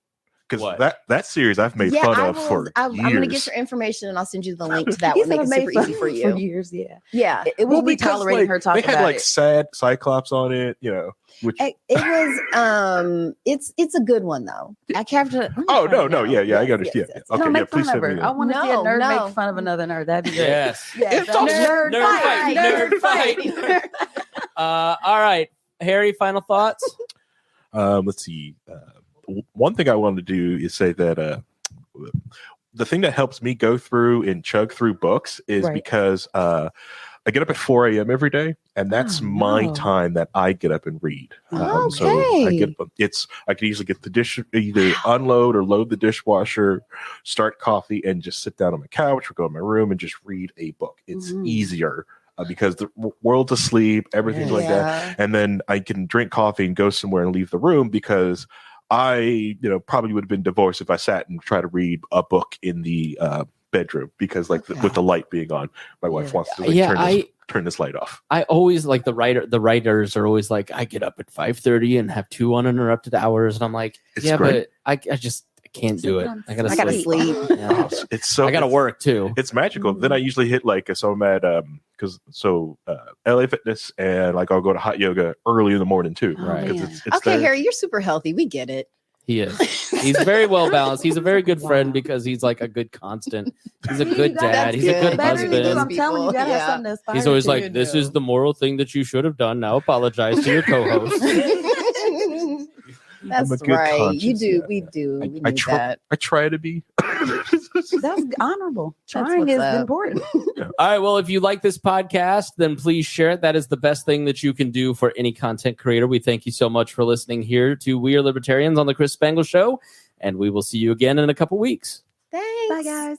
Because that series I've made fun of for years. I'm going to get your information and I'll send you the link to that one. Make it super easy for you. For years, yeah. It will be tolerating her talking about it. They had sad Cyclops on it, Which it was. It's a good one though. I captured. I understand. Yes. Okay, please send me that. I want to see a nerd make fun of another nerd. That'd be great. Yes. Nerd fight. All right, Harry. Final thoughts. Let's see. One thing I wanted to do is say that the thing that helps me go through and chug through books is because I get up at 4 a.m. every day, and that's my time that I get up and read. So I can easily get the dish, either unload or load the dishwasher, start coffee, and just sit down on my couch or go in my room and just read a book. It's easier. Because the world's asleep, everything's like that. And then I can drink coffee and go somewhere and leave the room because I, probably would have been divorced if I sat and tried to read a book in the bedroom because, with the light being on, my wife wants to turn this light off. I always like the writers are always like, I get up at 5:30 and have 2 uninterrupted hours, and I'm like, great. But I can't do it. I gotta sleep. Yeah. It's so. I gotta work too. It's magical. Then I usually hit so I'm at LA Fitness and I'll go to hot yoga early in the morning too. Right. It's okay, Harry, you're super healthy. We get it. He is. He's very well balanced. He's a very good friend because he's like a good constant. He's a good dad. He's a good husband. I'm telling you, you gotta have something to aspire. He's always like, "This is the moral thing that you should have done. Now apologize to your co-host." That's right. You do. We do. We I try to be. That's honorable. Trying is important. All right. Well, if you like this podcast, then please share it. That is the best thing that you can do for any content creator. We thank you so much for listening here to We Are Libertarians on the Chris Spangle Show, and we will see you again in a couple weeks. Thanks. Bye, guys.